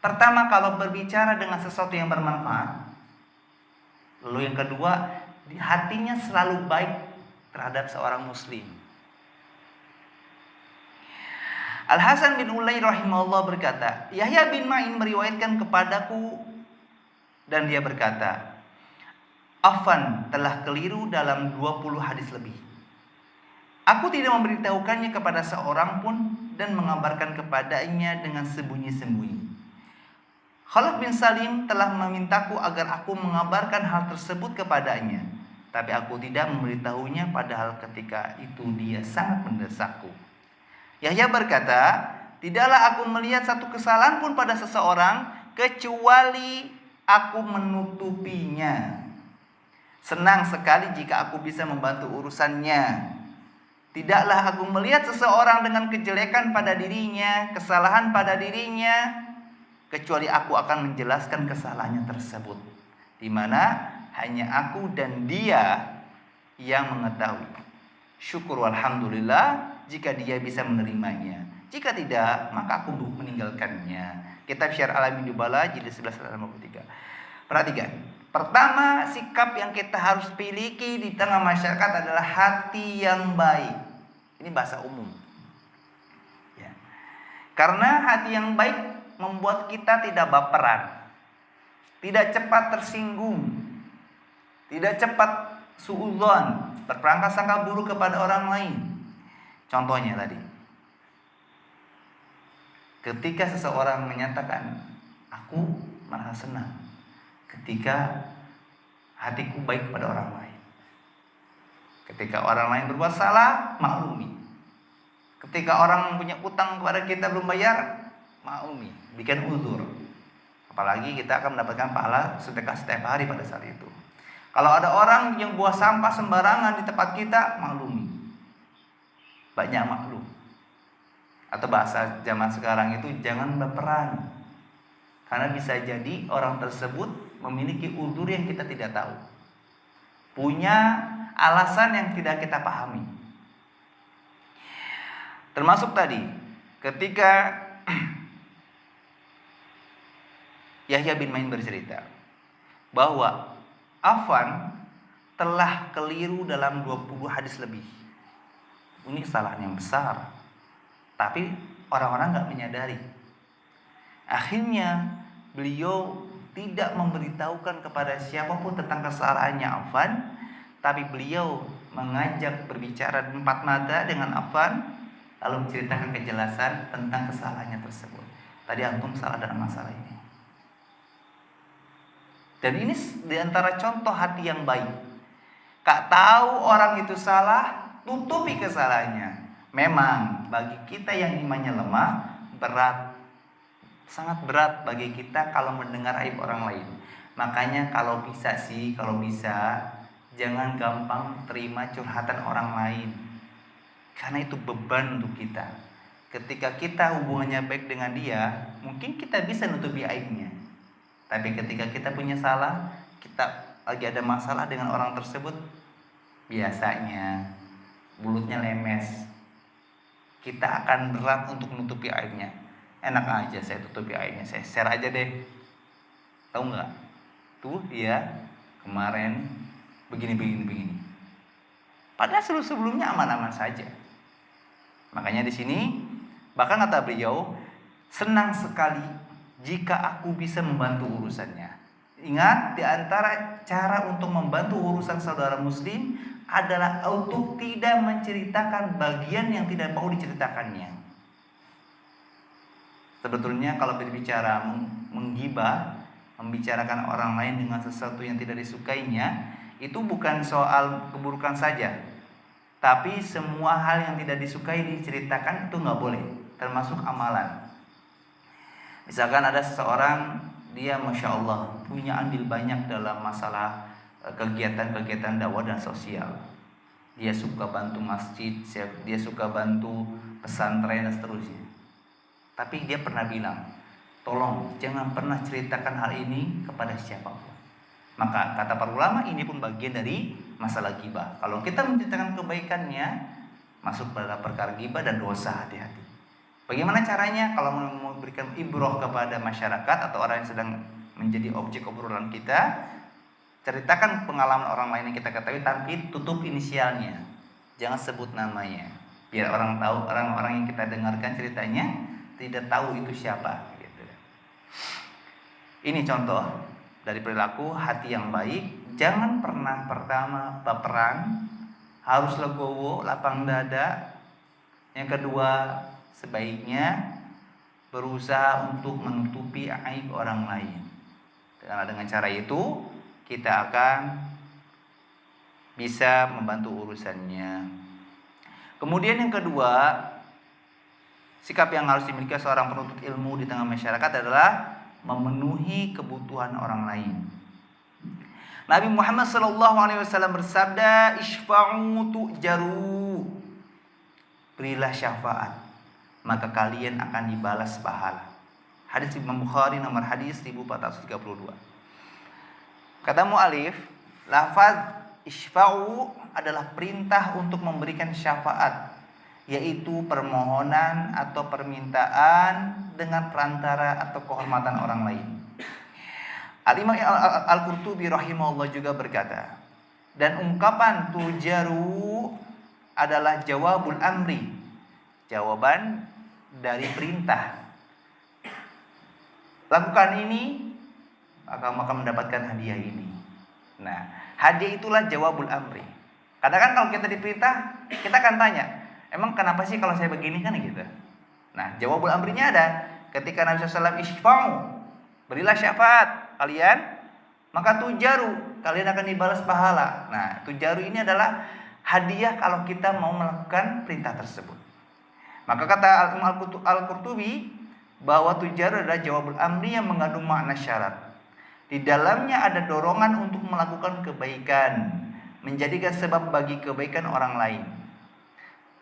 Pertama, kalau berbicara dengan sesuatu yang bermanfaat. Lalu yang kedua, hatinya selalu baik terhadap seorang muslim. Al-Hasan bin Ulay rahimahullah berkata, Yahya bin Ma'in meriwayatkan kepadaku dan dia berkata, Affan telah keliru dalam 20 hadis lebih. Aku tidak memberitahukannya kepada seorang pun dan mengabarkan kepadanya dengan sembunyi-sembunyi. Khalaf bin Salim telah memintaku agar aku mengabarkan hal tersebut kepadanya, tapi aku tidak memberitahunya padahal ketika itu dia sangat mendesakku. Yahya berkata, tidaklah aku melihat satu kesalahan pun pada seseorang kecuali aku menutupinya. Senang sekali jika aku bisa membantu urusannya. Tidaklah aku melihat seseorang dengan kejelekan pada dirinya, kesalahan pada dirinya, kecuali aku akan menjelaskan kesalahannya tersebut, di mana hanya aku dan dia yang mengetahui. Syukur alhamdulillah jika dia bisa menerimanya. Jika tidak, maka aku meninggalkannya. Kitab Syiar Alamin Nubala jilid 11 halaman 53. Perhatikan. Pertama, sikap yang kita harus miliki di tengah masyarakat adalah hati yang baik. Ini bahasa umum. Ya. Karena hati yang baik membuat kita tidak baperan, tidak cepat tersinggung, tidak cepat suudzon, berprangka sangka buruk kepada orang lain. Contohnya tadi, ketika seseorang menyatakan, aku merasa senang ketika hatiku baik kepada orang lain. Ketika orang lain berbuat salah, maklumi. Ketika orang punya utang kepada kita belum bayar, maklumi, bikin uzur. Apalagi kita akan mendapatkan pahala sedekah setiap hari pada saat itu. Kalau ada orang yang buang sampah sembarangan di tempat kita, maklumi. Banyak maklum. Atau bahasa zaman sekarang itu jangan berperan. Karena bisa jadi orang tersebut memiliki uzur yang kita tidak tahu. Punya alasan yang tidak kita pahami. Termasuk tadi ketika Yahya bin Ma'in bercerita bahwa Affan telah keliru dalam 20 hadis lebih. Ini kesalahan yang besar, tapi orang-orang gak menyadari. Akhirnya beliau tidak memberitahukan kepada siapapun tentang kesalahannya Affan, tapi beliau mengajak berbicara 4 mata dengan Affan, lalu menceritakan kejelasan tentang kesalahannya tersebut. Tadi antum salah dalam masalah ini. Dan ini diantara contoh hati yang baik. Kak tahu orang itu salah, tutupi kesalahannya. Memang bagi kita yang imannya lemah, berat, sangat berat bagi kita kalau mendengar aib orang lain. Makanya kalau bisa Jangan gampang terima curhatan orang lain, karena itu beban untuk kita. Ketika kita hubungannya baik dengan dia, mungkin kita bisa nutupi aibnya. Tapi ketika kita punya salah, kita lagi ada masalah dengan orang tersebut, biasanya mulutnya lemes. Kita akan berat untuk menutupi aibnya. Enak aja saya tutupi aibnya, saya share aja deh. Tahu nggak? Tuh dia kemarin begini. Padahal sebelumnya aman-aman saja. Makanya di sini bahkan kata beliau, senang sekali jika aku bisa membantu urusannya. Ingat, di antara cara untuk membantu urusan saudara muslim adalah untuk tidak menceritakan bagian yang tidak mau diceritakannya. Sebetulnya kalau berbicara menggibah, membicarakan orang lain dengan sesuatu yang tidak disukainya, itu bukan soal keburukan saja, tapi semua hal yang tidak disukai diceritakan itu nggak boleh, termasuk amalan. Misalkan ada seseorang, dia Masya Allah punya andil banyak dalam masalah kegiatan-kegiatan dakwah dan sosial. Dia suka bantu masjid, dia suka bantu pesantren dan seterusnya. Tapi dia pernah bilang, tolong jangan pernah ceritakan hal ini kepada siapapun. Maka kata para ulama, ini pun bagian dari masalah ghibah. Kalau kita menceritakan kebaikannya, masuk pada perkara ghibah dan dosa, hati-hati. Bagaimana caranya? Kalau mau memberikan ibrah kepada masyarakat atau orang yang sedang menjadi objek obrolan kita, ceritakan pengalaman orang lain yang kita ketahui, tapi tutup inisialnya, jangan sebut namanya, biar orang tahu, orang-orang yang kita dengarkan ceritanya tidak tahu itu siapa gitu. Ini contoh dari perilaku hati yang baik. Jangan pernah pertama baperan, harus legowo, lapang dada. Yang kedua, sebaiknya berusaha untuk menutupi aib orang lain. Karena dengan cara itu kita akan bisa membantu urusannya. Kemudian yang kedua, sikap yang harus dimiliki seorang penuntut ilmu di tengah masyarakat adalah memenuhi kebutuhan orang lain. Nabi Muhammad SAW bersabda, "Isfa'u tu'jaru." Berilah syafaat, maka kalian akan dibalas pahala. Hadis Imam Bukhari nomor hadis 1432. Kata mu'alif, lafaz isfa'u adalah perintah untuk memberikan syafaat, yaitu permohonan atau permintaan dengan perantara atau kehormatan orang lain. Al-Imam Al-Qurtubi rahimahullah juga berkata, dan ungkapan tujaru adalah jawabul amri, jawaban dari perintah. Lakukan ini, maka mendapatkan hadiah ini. Nah, hadiah itulah jawabul amri. Kadang-kadang kalau kita diperintah, kita akan tanya, emang kenapa sih kalau saya begini kan gitu. Nah, jawabul amrinya ada. Ketika Nabi SAW isfa'u, berilah syafaat kalian, maka tujaru, kalian akan dibalas pahala. Nah, tujaru ini adalah hadiah kalau kita mau melakukan perintah tersebut. Maka kata Al-Qurtubi bahwa tujaru adalah jawabul amri yang mengandung makna syarat. Di dalamnya ada dorongan untuk melakukan kebaikan, menjadikan sebab bagi kebaikan orang lain.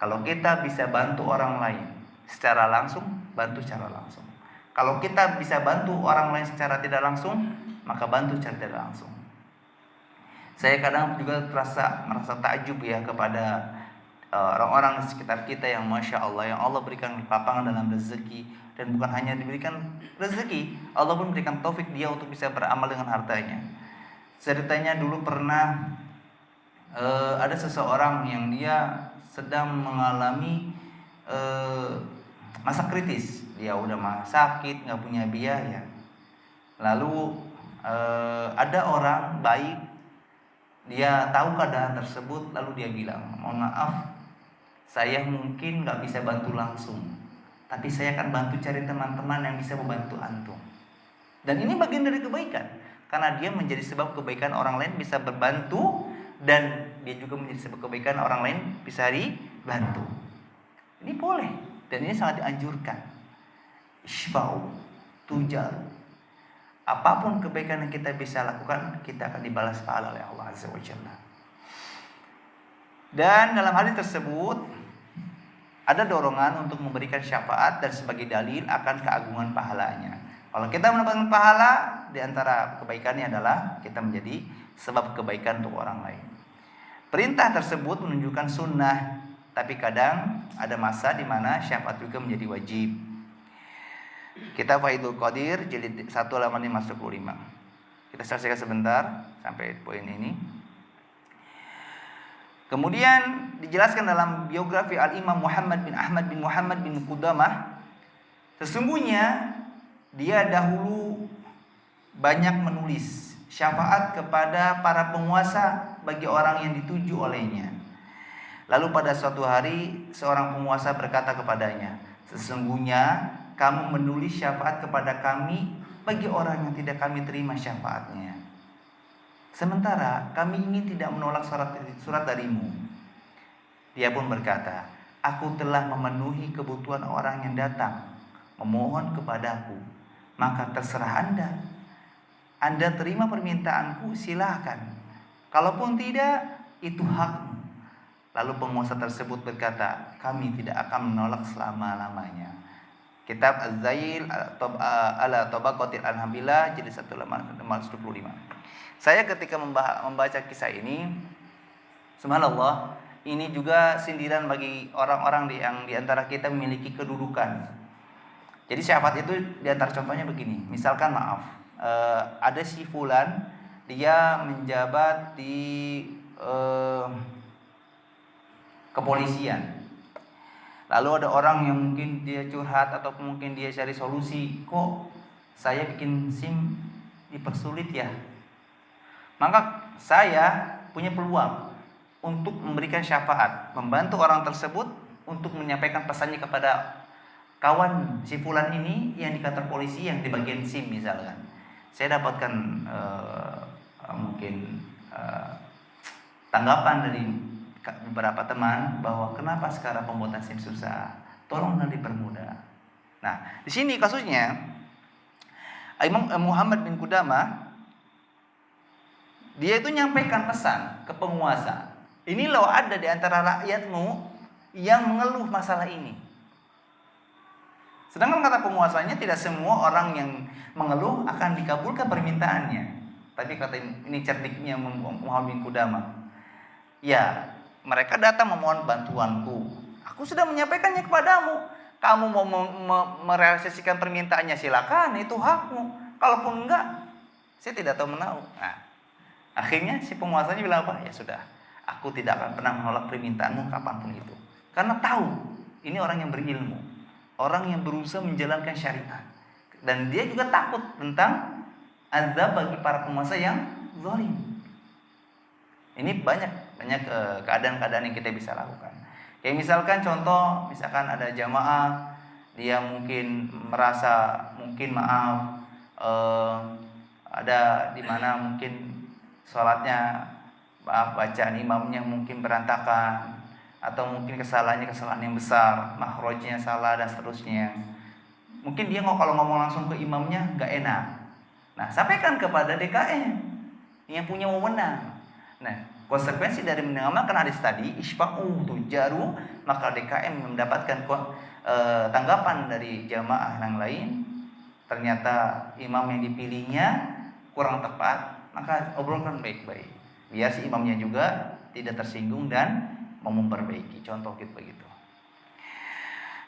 Kalau kita bisa bantu orang lain secara langsung, bantu secara langsung. Kalau kita bisa bantu orang lain secara tidak langsung, maka bantu secara tidak langsung. Saya kadang juga merasa takjub ya kepada orang-orang di sekitar kita yang Masya Allah, yang Allah berikan lapangan dalam rezeki. Dan bukan hanya diberikan rezeki, Allah pun berikan taufik dia untuk bisa beramal dengan hartanya. Ceritanya dulu pernah ada seseorang yang dia sedang mengalami masa kritis. Dia udah sakit, gak punya biaya. Lalu ada orang baik, dia tahu keadaan tersebut, lalu dia bilang, mohon maaf, saya mungkin gak bisa bantu langsung, tapi saya akan bantu cari teman-teman yang bisa membantu antum. Dan ini bagian dari kebaikan, karena dia menjadi sebab kebaikan orang lain bisa berbantu, dan dia juga menjadi sebab kebaikan orang lain bisa dibantu. Ini boleh, dan ini sangat dianjurkan. Isfa'u tujar. Apapun kebaikan yang kita bisa lakukan, kita akan dibalas pahala oleh Allah Azza wa Jalla. Dan dalam hadis tersebut ada dorongan untuk memberikan syafaat dan sebagai dalil akan keagungan pahalanya. Kalau kita mendapatkan pahala, di antara kebaikannya adalah kita menjadi sebab kebaikan untuk orang lain. Perintah tersebut menunjukkan sunnah, tapi kadang ada masa di mana syafaat juga menjadi wajib. Kitab Faidul Qadir jilid 1 halaman 525. Kita selesaikan sebentar sampai poin ini. Kemudian dijelaskan dalam biografi Al-Imam Muhammad bin Ahmad bin Muhammad bin Qudamah, sesungguhnya dia dahulu banyak menulis syafaat kepada para penguasa bagi orang yang dituju olehnya. Lalu pada suatu hari seorang penguasa berkata kepadanya, sesungguhnya kamu menulis syafaat kepada kami bagi orang yang tidak kami terima syafaatnya. Sementara kami ingin tidak menolak surat darimu. Dia pun berkata, aku telah memenuhi kebutuhan orang yang datang memohon kepadaku. Maka terserah Anda. Anda terima permintaanku, silakan. Kalaupun tidak, itu hakmu. Lalu penguasa tersebut berkata, kami tidak akan menolak selama-lamanya. Kitab Az-Zail ala Tabaqatil Al-Hanbilah jilid 1 halaman 125. Saya ketika membaca kisah ini, subhanallah, ini juga sindiran bagi orang-orang yang di antara kita memiliki kedudukan. Jadi syafaat itu di antara contohnya begini. Misalkan ada si fulan, dia menjabat di kepolisian. Lalu ada orang yang mungkin dia curhat atau mungkin dia cari solusi, kok saya bikin SIM dipersulit ya? Maka saya punya peluang untuk memberikan syafaat, membantu orang tersebut untuk menyampaikan pesannya kepada kawan si fulan ini yang di kantor polisi yang di bagian SIM misalkan. Saya dapatkan mungkin tanggapan dari beberapa teman bahwa kenapa sekarang pembuatan SIM susah, tolonglah dipermudah. Nah, di sini kasusnya Imam Muhammad bin Qudamah, dia itu nyampaikan pesan ke penguasa. Ini loh ada di antara rakyatmu yang mengeluh masalah ini. Sedangkan kata penguasanya, tidak semua orang yang mengeluh akan dikabulkan permintaannya. Tapi kata ini cerdiknya Muhammad bin Qudamah, ya mereka datang memohon bantuanku. Aku sudah menyampaikannya kepadamu. Kamu mau merealisasikan permintaannya silakan, itu hakmu. Kalaupun enggak, saya tidak tahu menahu. Nah, akhirnya si penguasanya bilang apa? Ya sudah, aku tidak akan pernah menolak permintaanmu kapanpun itu. Karena tahu ini orang yang berilmu, orang yang berusaha menjalankan syariat, dan dia juga takut tentang azab bagi para penguasa yang zalim. Ini banyak keadaan-keadaan yang kita bisa lakukan. Kayak misalkan contoh, misalkan ada jamaah, dia mungkin merasa ada di mana mungkin sholatnya, bacaan imamnya mungkin berantakan, atau mungkin kesalahan yang besar, makhrajnya salah dan seterusnya. Mungkin dia kalau ngomong langsung ke imamnya nggak enak. Nah, sampaikan kepada DKM yang punya wewenang. Nah, konsekuensi dari mengamalkan hadis tadi, isfa'u tujaru, maka DKM mendapatkan tanggapan dari jamaah yang lain. Ternyata imam yang dipilihnya kurang tepat, maka obrolkan baik-baik, biar si imamnya juga tidak tersinggung dan mau memperbaiki. Contoh gitu begitu.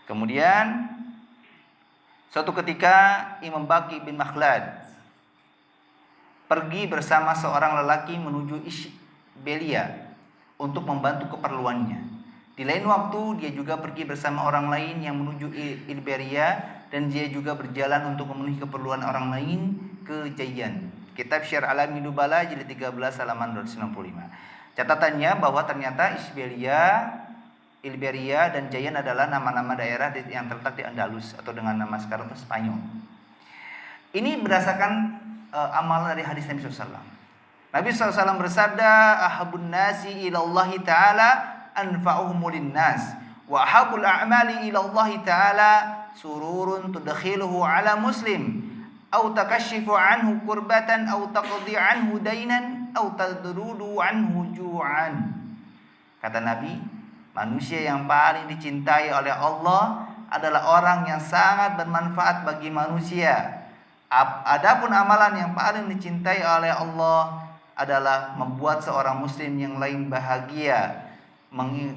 Kemudian suatu ketika Imam Baqi bin Makhlad pergi bersama seorang lelaki menuju Isbelia untuk membantu keperluannya. Di lain waktu dia juga pergi bersama orang lain yang menuju Ilberia, dan dia juga berjalan untuk memenuhi keperluan orang lain ke Jayan. Kitab Syiar Alamin Nubala jilid 13 halaman 295. Catatannya bahwa ternyata Ilberia dan Jayan adalah nama-nama daerah yang terletak di Andalus atau dengan nama sekarang itu Spanyol. Ini berdasarkan amalan dari hadis Nabi SAW. Nabi SAW bersabda, ahabun nasi ilallahi ta'ala anfa'uhum linnas, wa ahabul a'mali ilallahi ta'ala sururun tudkhiluhu ala muslim, au takashifu anhu kurbatan, au taqdi anhu dainan, au tadrudu anhu ju'an. Kata Nabi, manusia yang paling dicintai oleh Allah adalah orang yang sangat bermanfaat bagi manusia. Adapun amalan yang paling dicintai oleh Allah adalah membuat seorang muslim yang lain bahagia,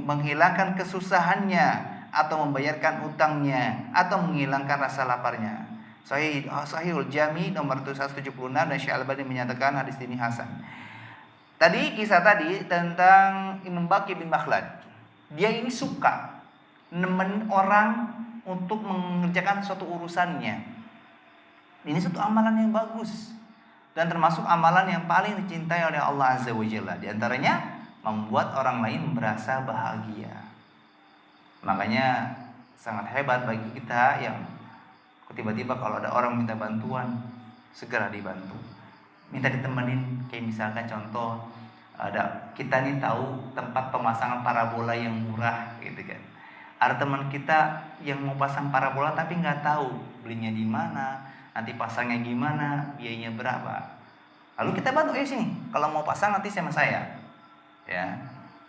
menghilangkan kesusahannya, atau membayarkan utangnya, atau menghilangkan rasa laparnya. Sahihul Jami nomor 176, dan Syekh Al-Albani menyatakan hadis ini hasan. Tadi kisah tadi tentang Imam Baqi bin Makhlad. Dia ini suka nemenin orang untuk mengerjakan suatu urusannya. Ini suatu amalan yang bagus dan termasuk amalan yang paling dicintai oleh Allah Azza wa Jalla. Di antaranya membuat orang lain merasa bahagia. Makanya sangat hebat bagi kita yang tiba-tiba kalau ada orang minta bantuan, segera dibantu. Minta ditemenin, kayak misalkan contoh, ada kita nih tahu tempat pemasangan parabola yang murah gitu kan. Ada teman kita yang mau pasang parabola tapi nggak tahu belinya di mana, nanti pasangnya gimana, biayanya berapa. Lalu kita bantu, sini, kalau mau pasang nanti sama saya, ya.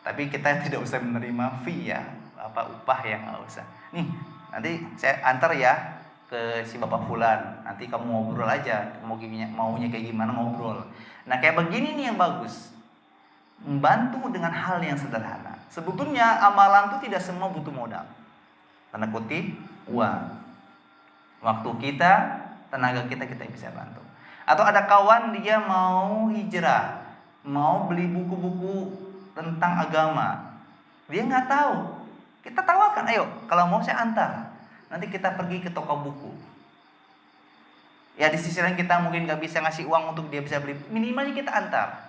Tapi kita tidak usah menerima fee ya, upah yang nggak usah. Nih, nanti saya antar ya ke si bapak fulan, nanti kamu ngobrol aja, maunya kayak gimana ngobrol. Nah kayak begini nih yang bagus, membantu dengan hal yang sederhana. Sebetulnya amalan itu tidak semua butuh modal, tanda kutip uang, waktu kita, tenaga kita bisa bantu. Atau ada kawan dia mau hijrah, mau beli buku-buku tentang agama, dia nggak tahu, kita tawarkan, ayo kalau mau saya antar. Nanti kita pergi ke toko buku. Ya di sisi lain kita mungkin gak bisa ngasih uang untuk dia bisa beli, minimalnya kita antar.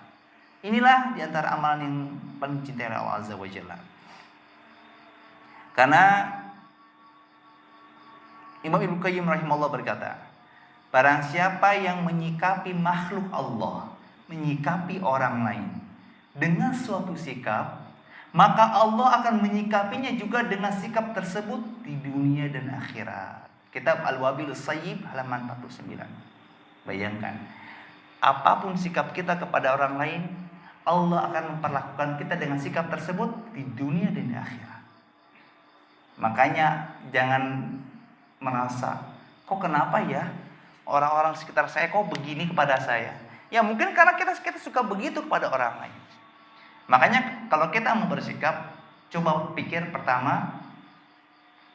Inilah diantara amalan yang paling dicintai Allah Azza wa Jalla. Karena Imam Ibnu Qayyim rahimahullah berkata, barang siapa yang menyikapi makhluk Allah, menyikapi orang lain dengan suatu sikap, maka Allah akan menyikapinya juga dengan sikap tersebut di dunia dan akhirat. Kitab Al-Wabilus Sayyib halaman 49. Bayangkan, apapun sikap kita kepada orang lain, Allah akan memperlakukan kita dengan sikap tersebut di dunia dan di akhirat. Makanya jangan merasa, kok kenapa ya orang-orang sekitar saya kok begini kepada saya. Ya mungkin karena kita suka begitu kepada orang lain. Makanya kalau kita mau bersikap, coba pikir pertama,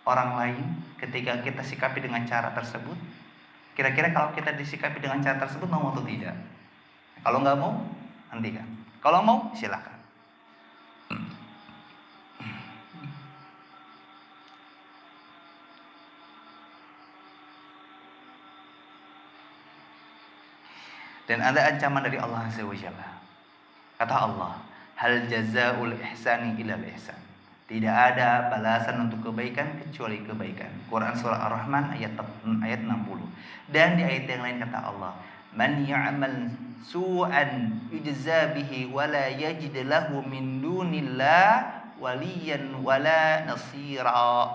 orang lain ketika kita sikapi dengan cara tersebut, kira-kira kalau kita disikapi dengan cara tersebut mau atau tidak? Kalau nggak mau, hentikan. Kalau mau, silakan. Dan ada ancaman dari Allah Azza wa Jalla. Kata Allah, hal jazaul ihsani ilal ihsan. Tidak ada balasan untuk kebaikan kecuali kebaikan. Quran surah Ar-Rahman ayat 60. Dan di ayat yang lain kata Allah, man ya'mal su'an yujza bihi wa la yajid lahu min dunillah waliyan wala nasira.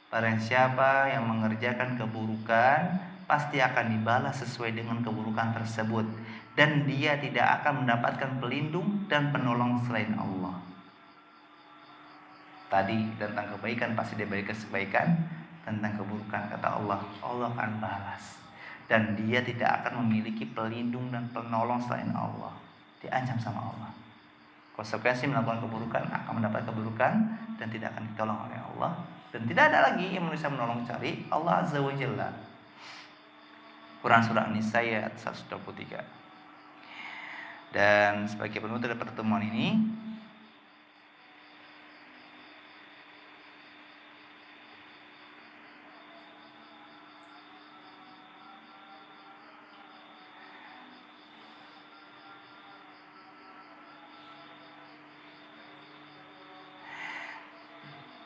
Barang siapa yang mengerjakan keburukan, pasti akan dibalas sesuai dengan keburukan tersebut, dan dia tidak akan mendapatkan pelindung dan penolong selain Allah. Tadi tentang kebaikan pasti diberikan kebaikan, tentang keburukan kata Allah, Allah akan balas, dan dia tidak akan memiliki pelindung dan penolong selain Allah. Diancam sama Allah. Konsekuensi melakukan keburukan akan mendapat keburukan dan tidak akan ditolong oleh Allah, dan tidak ada lagi yang bisa menolong cari Allah Azza wa Jalla. Quran surah An-Nisa ayat 123. Dan sebagai penutup dari pertemuan ini,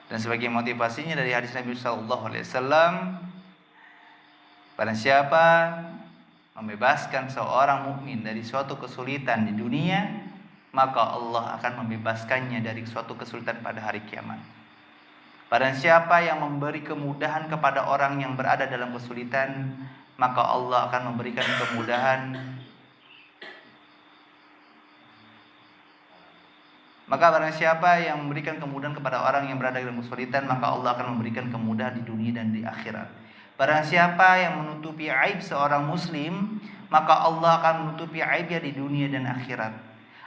dan sebagai motivasinya dari hadis Nabi sallallahu alaihi wasallam, barang siapa membebaskan seorang mukmin dari suatu kesulitan di dunia, maka Allah akan membebaskannya dari suatu kesulitan pada hari kiamat. Barang siapa yang memberi kemudahan kepada orang yang berada dalam kesulitan, maka Allah akan memberikan kemudahan Maka barang siapa yang memberikan kemudahan kepada orang yang berada dalam kesulitan, maka Allah akan memberikan kemudahan di dunia dan di akhirat. Barang siapa yang menutupi aib seorang muslim, maka Allah akan menutupi aibnya di dunia dan akhirat.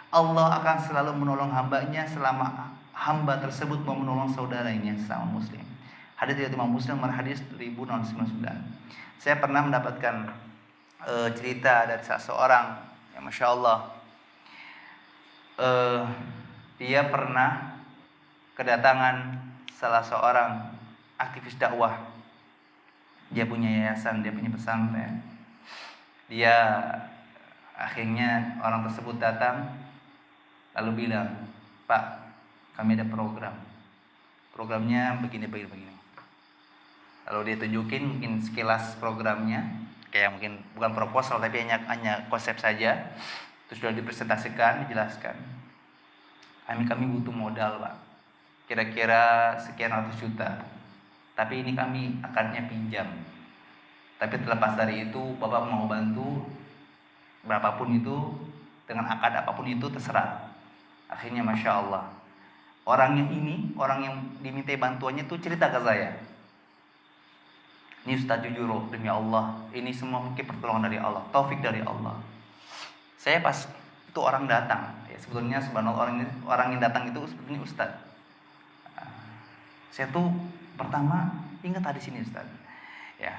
Allah akan selalu menolong hambanya selama hamba tersebut mau menolong saudaranya sesama muslim. Hadis riwayat Imam Muslim nomor hadis 1099. Saya pernah mendapatkan cerita dari seseorang yang Masya Allah, dia pernah kedatangan salah seorang aktivis dakwah. Dia punya yayasan, dia punya pesantren. Dia akhirnya orang tersebut datang lalu bilang, "Pak, kami ada program. Programnya begini. Lalu dia tunjukin mungkin sekilas programnya, kayak mungkin bukan proposal tapi hanya konsep saja. Terus sudah dipresentasikan, dijelaskan. Kami butuh modal, Pak. Kira-kira sekian ratus juta. Tapi ini kami akadnya pinjam. Tapi terlepas dari itu, Bapak mau bantu berapapun itu, dengan akad apapun itu terserah." Akhirnya Masya Allah, orang yang diminta bantuannya itu cerita ke saya. "Ini Ustaz, jujur demi Allah, ini semua mungkin pertolongan dari Allah, taufik dari Allah." Saya pas itu orang datang, ya sebetulnya subhanallah orang yang datang itu sebetulnya Ustaz. Saya tuh pertama ingat hadis ini Ustaz, ya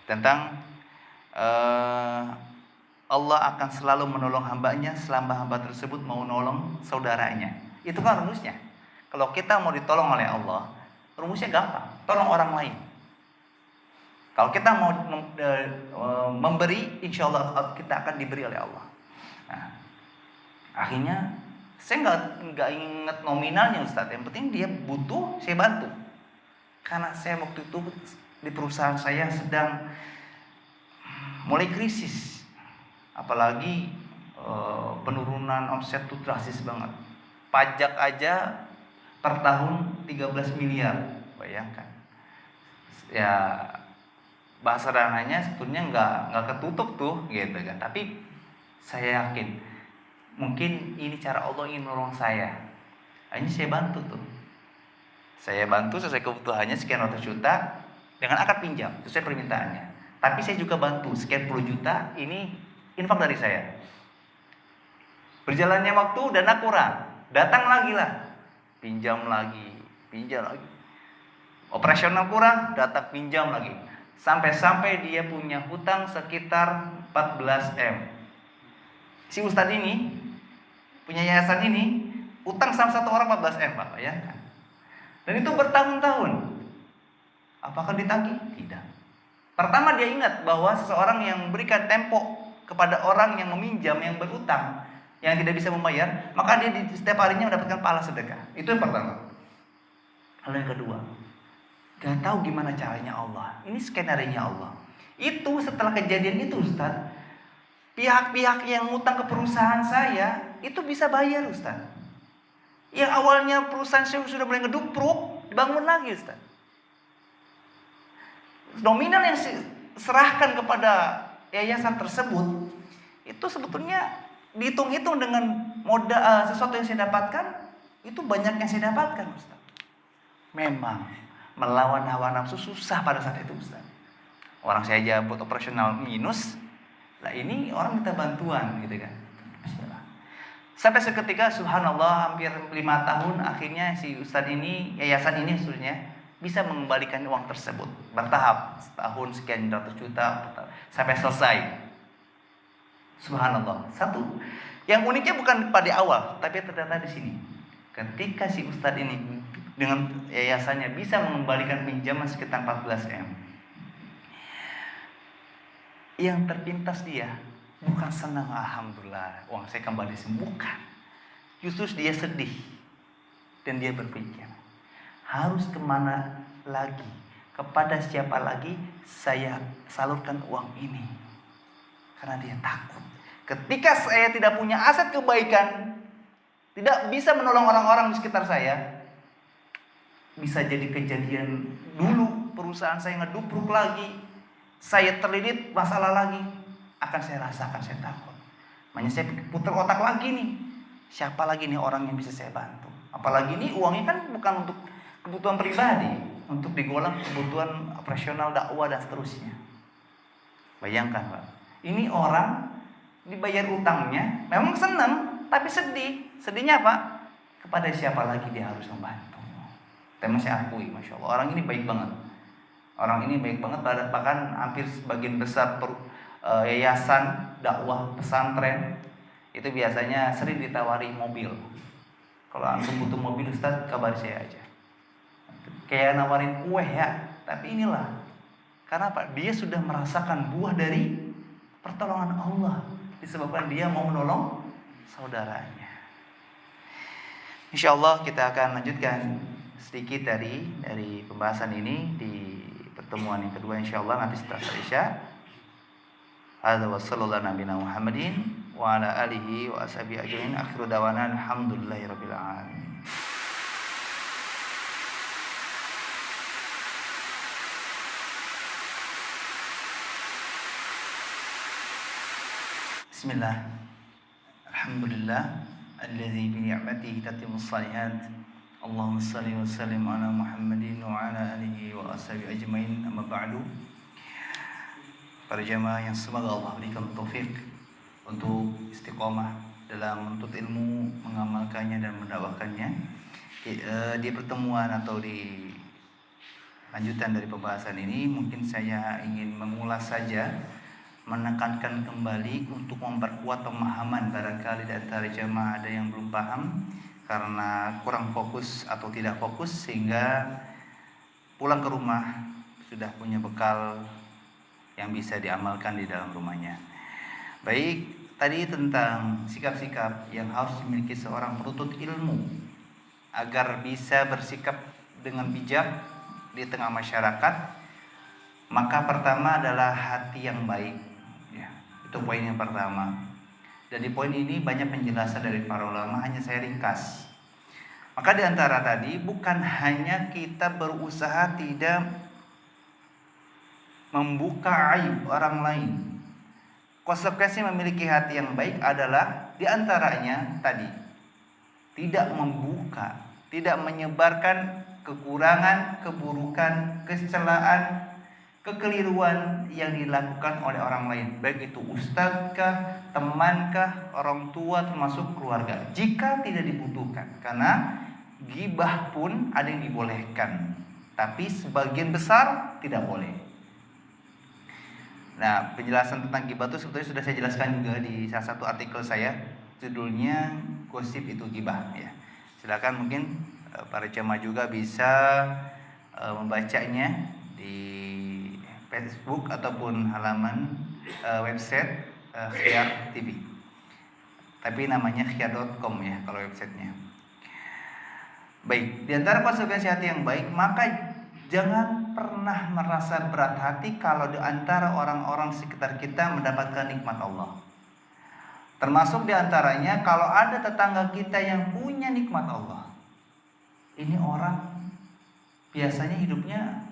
tentang Allah akan selalu menolong hambanya selama hamba tersebut mau nolong saudaranya. Itu kan rumusnya. Kalau kita mau ditolong oleh Allah, rumusnya gampang, tolong orang lain. Kalau kita mau memberi, insya Allah kita akan diberi oleh Allah. Nah, akhirnya saya nggak ingat nominalnya Ustadz. Yang penting dia butuh, saya bantu. Karena saya waktu itu di perusahaan saya sedang mulai krisis, apalagi penurunan omset itu drastis banget. Pajak aja per tahun 13 miliar, bayangkan. Ya bahasa sederhananya sebetulnya nggak ketutup tuh, gitu kan. Tapi saya yakin mungkin ini cara Allah ingin menolong saya. Ini saya bantu tuh. Saya bantu sesuai kebutuhannya sekian ratus juta dengan akad pinjam sesuai permintaannya. Tapi saya juga bantu sekian puluh juta, ini infak dari saya. Berjalannya waktu dana kurang, datang lagi lah, pinjam lagi. Operasional kurang, datang pinjam lagi. Sampai dia punya hutang sekitar 14 M. Si Ustadz ini punya yayasan ini utang sama satu orang 14 M, Pak, bayangkan. Dan itu bertahun-tahun. Apakah ditagih? Tidak. Pertama dia ingat bahwa seseorang yang memberikan tempo kepada orang yang meminjam, yang berutang, yang tidak bisa membayar, maka dia di setiap harinya mendapatkan pahala sedekah. Itu yang pertama. Lalu yang kedua, gak tahu gimana caranya Allah. Ini skenario-nya Allah. Itu setelah kejadian itu Ustaz, pihak-pihak yang ngutang ke perusahaan saya itu bisa bayar Ustaz. Yang awalnya perusahaan saya sudah mulai ngedupruk, dibangun lagi Ustaz. Nominal yang diserahkan kepada yayasan tersebut itu sebetulnya dihitung-hitung dengan modal sesuatu yang saya dapatkan, itu banyak yang saya dapatkan Ustaz. Memang melawan hawa nafsu susah pada saat itu Ustaz. Orang saya aja buat operasional minus, lah ini orang minta bantuan gitu kan. Bismillah. Sampai seketika subhanallah hampir 5 tahun akhirnya si Ustadz ini, yayasan ini sebenarnya bisa mengembalikan uang tersebut bertahap, setahun sekian ratus juta sampai selesai. Subhanallah. Satu, yang uniknya bukan pada awal, tapi ternyata di sini. Ketika si Ustadz ini dengan yayasannya bisa mengembalikan pinjaman sekitar 14 M, yang terpintas dia bukan senang, alhamdulillah uang saya kembali sembuhkan. Justru dia sedih dan dia berpikir, harus kemana lagi, kepada siapa lagi saya salurkan uang ini. Karena dia takut ketika saya tidak punya aset kebaikan, tidak bisa menolong orang-orang di sekitar saya, bisa jadi kejadian dulu perusahaan saya ngedupruk lagi, saya terlilit masalah lagi, akan saya rasakan, saya takut. Makanya saya putar otak lagi nih, siapa lagi nih orang yang bisa saya bantu? Apalagi ini uangnya kan bukan untuk kebutuhan pribadi, untuk digolong kebutuhan operasional dakwah dan seterusnya. Bayangkan Pak, ini orang dibayar utangnya, memang senang, tapi sedih. Sedihnya apa? Kepada siapa lagi dia harus membantu. Tapi saya akui, Masya Allah, orang ini baik banget. Orang ini baik banget, bahkan hampir sebagian besar yayasan dakwah pesantren itu biasanya sering ditawari mobil. Kalau antum butuh mobil Ustaz, kabari saya aja. Kayak nawarin kue ya, tapi inilah karena apa? Dia sudah merasakan buah dari pertolongan Allah, disebabkan dia mau menolong saudaranya. Insya Allah kita akan lanjutkan sedikit dari pembahasan ini di pertemuan yang kedua insya Allah nanti setelah Isya. Hadza wa sallallahu nabiyana Muhammadin wa ala alihi wa ashabihi ajmain. Akhiru dawana alhamdulillahirabbil alamin. Bismillah. Alhamdulillah alladzi bi ni'matihi tatimmus shalihat. Allahumma shalli wa sallim ala Muhammadin wa ala alihi wa ashabihi ajmain. Amma ba'du. Para jamaah yang semoga Allah berikan taufik untuk istiqomah dalam menuntut ilmu, mengamalkannya dan mendakwakannya. Di pertemuan atau di lanjutan dari pembahasan ini mungkin saya ingin mengulas saja, menekankan kembali untuk memperkuat pemahaman. Barangkali di antara jamaah ada yang belum paham karena kurang fokus atau tidak fokus, sehingga pulang ke rumah sudah punya bekal yang bisa diamalkan di dalam rumahnya. Baik, tadi tentang sikap-sikap yang harus dimiliki seorang penuntut ilmu agar bisa bersikap dengan bijak di tengah masyarakat. Maka pertama adalah hati yang baik. Itu poin yang pertama. Dan di poin ini banyak penjelasan dari para ulama, hanya saya ringkas. Maka di antara tadi bukan hanya kita berusaha tidak membuka aib orang lain. Konsekuensi memiliki hati yang baik adalah di antaranya tadi tidak membuka, tidak menyebarkan kekurangan, keburukan, kecelaan, kekeliruan yang dilakukan oleh orang lain, baik itu ustadzkah, temankah, orang tua, termasuk keluarga, jika tidak dibutuhkan. Karena ghibah pun ada yang dibolehkan, tapi sebagian besar tidak boleh. Nah, penjelasan tentang ghibah itu sebetulnya sudah saya jelaskan juga di salah satu artikel saya, judulnya Gosip Itu Ghibah ya. Silakan mungkin para jemaah juga bisa membacanya di Facebook ataupun halaman website Khiar TV. Tapi namanya khiar.com ya kalau websitenya. Baik, di antara konsekuensi hati yang baik, maka jangan pernah merasa berat hati kalau di antara orang-orang sekitar kita mendapatkan nikmat Allah. Termasuk di antaranya kalau ada tetangga kita yang punya nikmat Allah. Ini orang biasanya hidupnya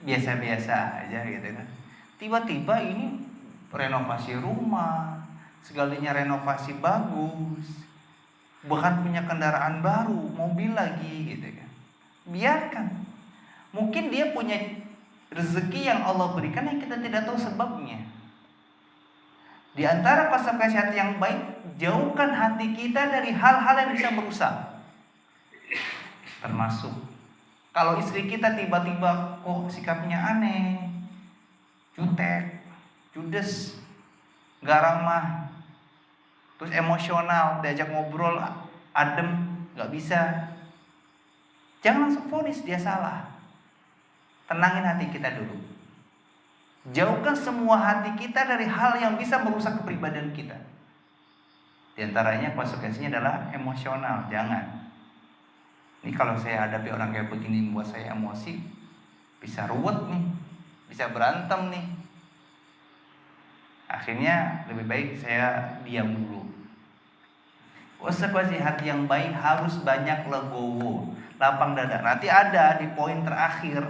biasa-biasa aja gitu kan. Tiba-tiba ini renovasi rumah, segalanya renovasi bagus, bahkan punya kendaraan baru, mobil lagi gitu kan. Biarkan. Mungkin dia punya rezeki yang Allah berikan yang kita tidak tahu sebabnya. Di antara konsekuensi hati yang baik, jauhkan hati kita dari hal-hal yang bisa merusak. Termasuk kalau istri kita tiba-tiba kok sikapnya aneh, jutek, judes, gak ramah, terus emosional, diajak ngobrol adem, gak bisa, jangan langsung vonis dia salah. Tenangin hati kita dulu. Jauhkan semua hati kita dari hal yang bisa merusak kepribadian kita. Di antaranya konsekuensinya adalah emosional, jangan. Ini kalau saya hadapi orang kayak begini membuat saya emosi, bisa ruwet nih, bisa berantem nih. Akhirnya lebih baik saya diam dulu. Konsekuensi hati yang baik harus banyak legowo, lapang dada. Nanti ada di poin terakhir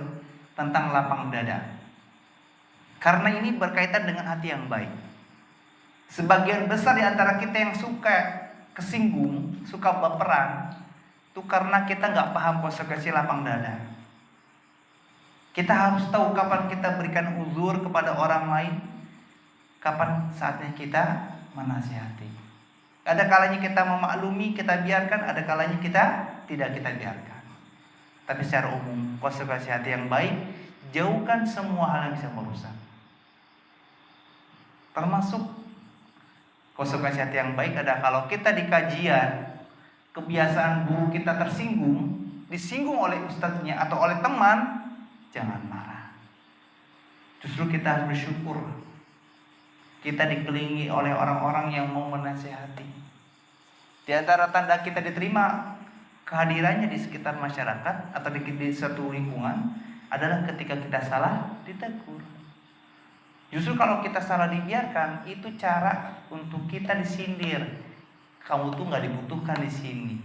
tentang lapang dada. Karena ini berkaitan dengan hati yang baik. Sebagian besar di antara kita yang suka kesinggung, suka baperan, itu karena kita nggak paham konsekuensi lapang dada. Kita harus tahu kapan kita berikan uzur kepada orang lain, kapan saatnya kita menasihati. Ada kalanya kita memaklumi, kita biarkan, ada kalanya kita tidak kita biarkan. Tapi secara umum, konsekuensi hati yang baik, jauhkan semua hal yang bisa merusak. Termasuk konsekuensi hati yang baik adalah kalau kita di kajian, kebiasaan buruk kita tersinggung, disinggung oleh ustadznya atau oleh teman, jangan marah. Justru kita harus bersyukur. Kita dikelilingi oleh orang-orang yang mau menasihati. Di antara tanda kita diterima kehadirannya di sekitar masyarakat atau di suatu lingkungan adalah ketika kita salah ditegur. Justru kalau kita salah dibiarkan, itu cara untuk kita disindir. Kamu tuh nggak dibutuhkan di sini.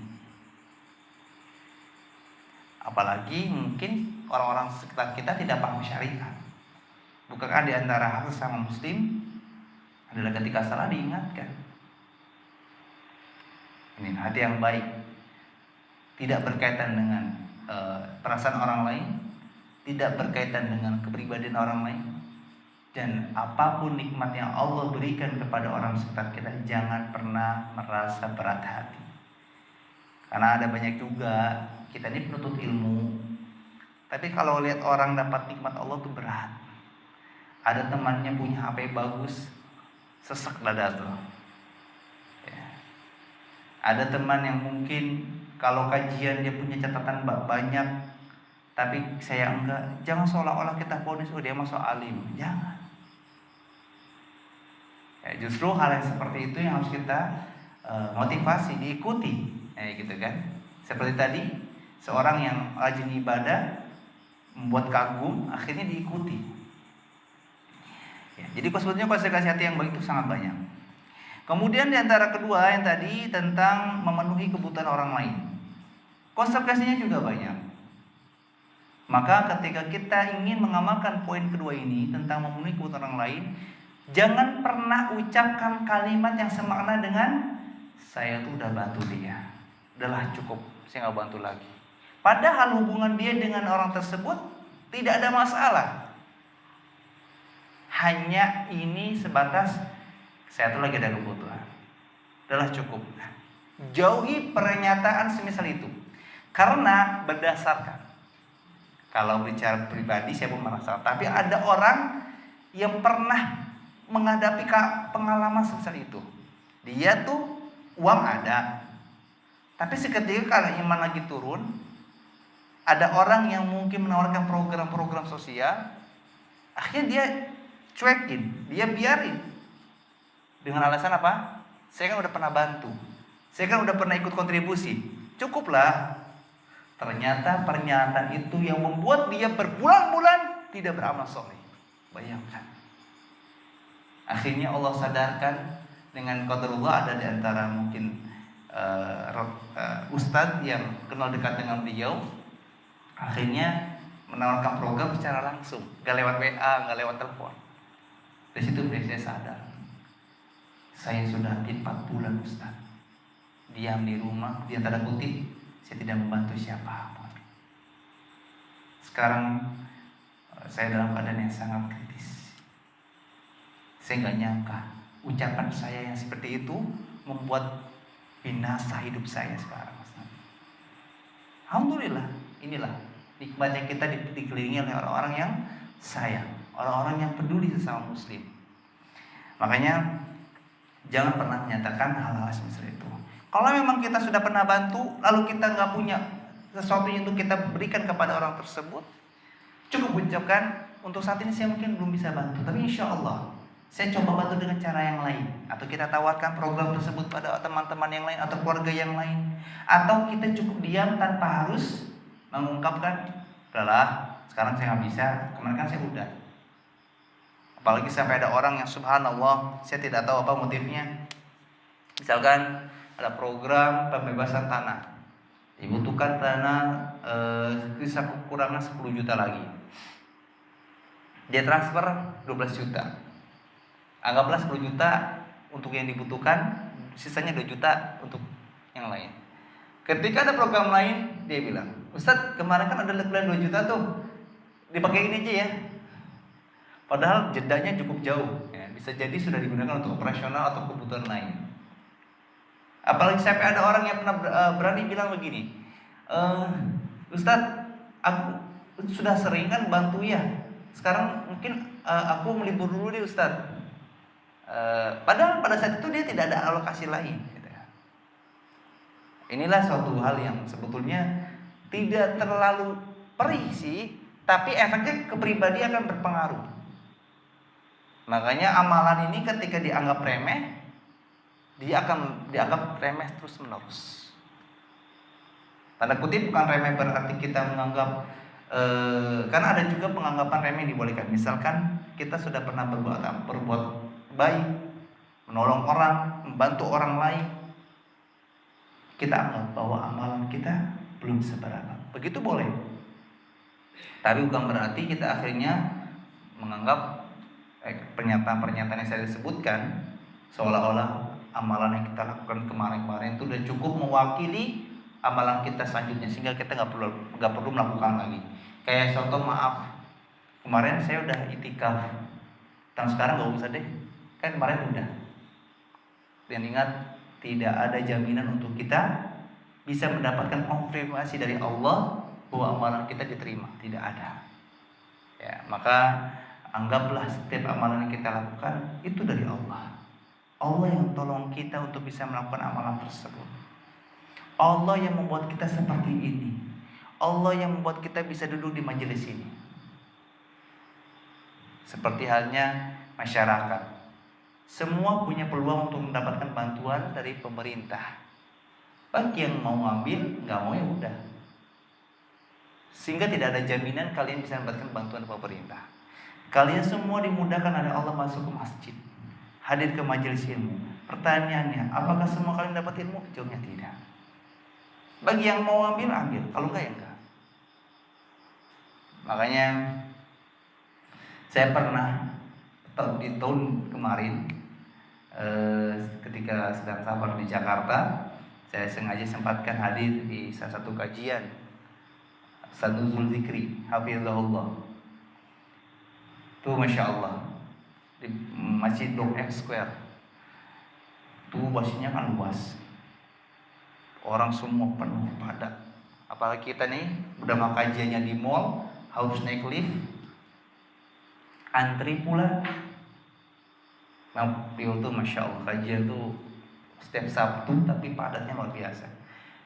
Apalagi mungkin orang-orang sekitar kita tidak paham syariat. Bukankah di antara hak sesama muslim adalah ketika salah diingatkan. Ini hati yang baik, tidak berkaitan dengan perasaan orang lain, tidak berkaitan dengan kepribadian orang lain, dan apapun nikmat yang Allah berikan kepada orang sekitar kita, jangan pernah merasa berat hati. Karena ada banyak juga, kita ini penuntut ilmu, tapi kalau lihat orang dapat nikmat Allah tuh berat. Ada temannya punya HP bagus, sesek dada tuh. Ya. Ada teman yang mungkin kalau kajian dia punya catatan banyak, tapi saya enggak. Jangan seolah-olah kita vonis, oh dia masuk alim. Jangan. Ya, justru hal yang seperti itu yang harus kita motivasi, diikuti, gitu kan? Seperti tadi, seorang yang rajin ibadah membuat kagum, akhirnya diikuti. Ya, jadi sebetulnya konsekuensi hati yang baik itu sangat banyak. Kemudian di antara kedua yang tadi tentang memenuhi kebutuhan orang lain, konsekuensinya juga banyak. Maka ketika kita ingin mengamalkan poin kedua ini tentang memenuhi kebutuhan orang lain, jangan pernah ucapkan kalimat yang semakna dengan saya tuh udah bantu dia, udahlah cukup, saya nggak bantu lagi. Padahal hubungan dia dengan orang tersebut tidak ada masalah. Hanya ini sebatas saya tuh lagi ada kebutuhan, udahlah cukup. Jauhi pernyataan semisal itu, karena berdasarkan, kalau bicara pribadi saya pun merasa, tapi ada orang yang pernah menghadapi pengalaman semisal itu. Dia tuh uang ada, tapi seketika kalau iman lagi turun, ada orang yang mungkin menawarkan program-program sosial, akhirnya dia cuekin, dia biarin. Dengan alasan apa? Saya kan udah pernah bantu, saya kan udah pernah ikut kontribusi, cukuplah. Ternyata pernyataan itu yang membuat dia berbulan-bulan tidak beramal soleh. Bayangkan. Akhirnya Allah sadarkan dengan qadarullah, ada di antara mungkin ustadz yang kenal dekat dengan beliau, akhirnya menawarkan program secara langsung, gak lewat WA, gak lewat telepon. Dari situ saya sadar, saya sudah 4 bulan ustadz diam di rumah, di antara kutip, saya tidak membantu siapapun. Sekarang saya dalam keadaan yang sangat kritis. Saya nggak nyangka ucapan saya yang seperti itu membuat binasa hidup saya sekarang. Alhamdulillah, inilah nikmatnya kita dikelilingi oleh orang-orang yang sayang, orang-orang yang peduli sesama muslim. Makanya jangan pernah menyatakan hal-hal seperti itu. Kalau memang kita sudah pernah bantu, lalu kita nggak punya sesuatu yang untuk kita berikan kepada orang tersebut, cukup ucapkan, untuk saat ini saya mungkin belum bisa bantu, tapi insya Allah saya coba bantu dengan cara yang lain. Atau kita tawarkan program tersebut pada teman-teman yang lain atau keluarga yang lain. Atau kita cukup diam tanpa harus mengungkapkan, udahlah sekarang saya nggak bisa, kemarin kan saya udah. Apalagi sampai ada orang yang subhanallah, saya tidak tahu apa motifnya. Misalkan ada program pembebasan tanah, dibutuhkan tanah bisa kekurangan 10 juta lagi. Dia transfer 12 juta. Anggaplah 10 juta untuk yang dibutuhkan, sisanya 2 juta untuk yang lain. Ketika ada program lain, dia bilang, Ustadz kemarin kan ada letupan 2 juta tuh, dipakai ini aja ya. Padahal jedanya cukup jauh, ya. Bisa jadi sudah digunakan untuk operasional atau kebutuhan lain. Apalagi sampai ada orang yang pernah berani bilang begini, Ustadz, aku sudah sering kan bantu ya, sekarang mungkin aku melibur dulu deh Ustadz. Padahal pada saat itu dia tidak ada alokasi lain. Gitu. Inilah suatu hal yang sebetulnya tidak terlalu perih sih, tapi efeknya ke pribadi akan berpengaruh. Makanya amalan ini ketika dianggap remeh, dia akan dianggap remeh terus menerus. Tanda kutip bukan remeh berarti kita menganggap karena ada juga penganggapan remeh yang dibolehkan. Misalkan kita sudah pernah berbuat baik, menolong orang, membantu orang lain, kita anggap bahwa amalan kita belum seberapa. Begitu boleh. Tapi bukan berarti kita akhirnya menganggap pernyataan-pernyataan yang saya sebutkan seolah-olah amalan yang kita lakukan kemarin-kemarin itu sudah cukup mewakili amalan kita selanjutnya, sehingga kita nggak perlu melakukan lagi. Kayak contoh, maaf, kemarin saya udah itikaf, dan sekarang nggak usah deh, kan kemarin udah. Dan ingat, tidak ada jaminan untuk kita bisa mendapatkan konfirmasi dari Allah bahwa amalan kita diterima, tidak ada. Ya, maka anggaplah setiap amalan yang kita lakukan itu dari Allah. Allah yang tolong kita untuk bisa melakukan amalan tersebut. Allah yang membuat kita seperti ini. Allah yang membuat kita bisa duduk di majelis ini. Seperti halnya masyarakat, semua punya peluang untuk mendapatkan bantuan dari pemerintah. Bagi yang mau ngambil, nggak mau ya udah. Sehingga tidak ada jaminan kalian bisa mendapatkan bantuan pemerintah. Kalian semua dimudahkan oleh Allah masuk ke masjid, hadir ke majelis ilmu. Pertanyaannya, apakah semua kalian dapat ilmu? Jawabnya tidak. Bagi yang mau ambil, ambil. Kalau enggak, ya enggak. Makanya saya pernah di tahun kemarin, ketika sedang safar di Jakarta, saya sengaja sempatkan hadir di salah satu kajian Sanuzul Zikri, Hafizahullah. Itu Masya Allah, di Masjid Blok M Square. Itu masjidnya kan luas, orang semua penuh padat. Apalagi kita nih udah mau kajiannya di mall, harus naik lift, antri pula. Nah, itu Masya Allah, kajian tuh setiap Sabtu tapi padatnya luar biasa.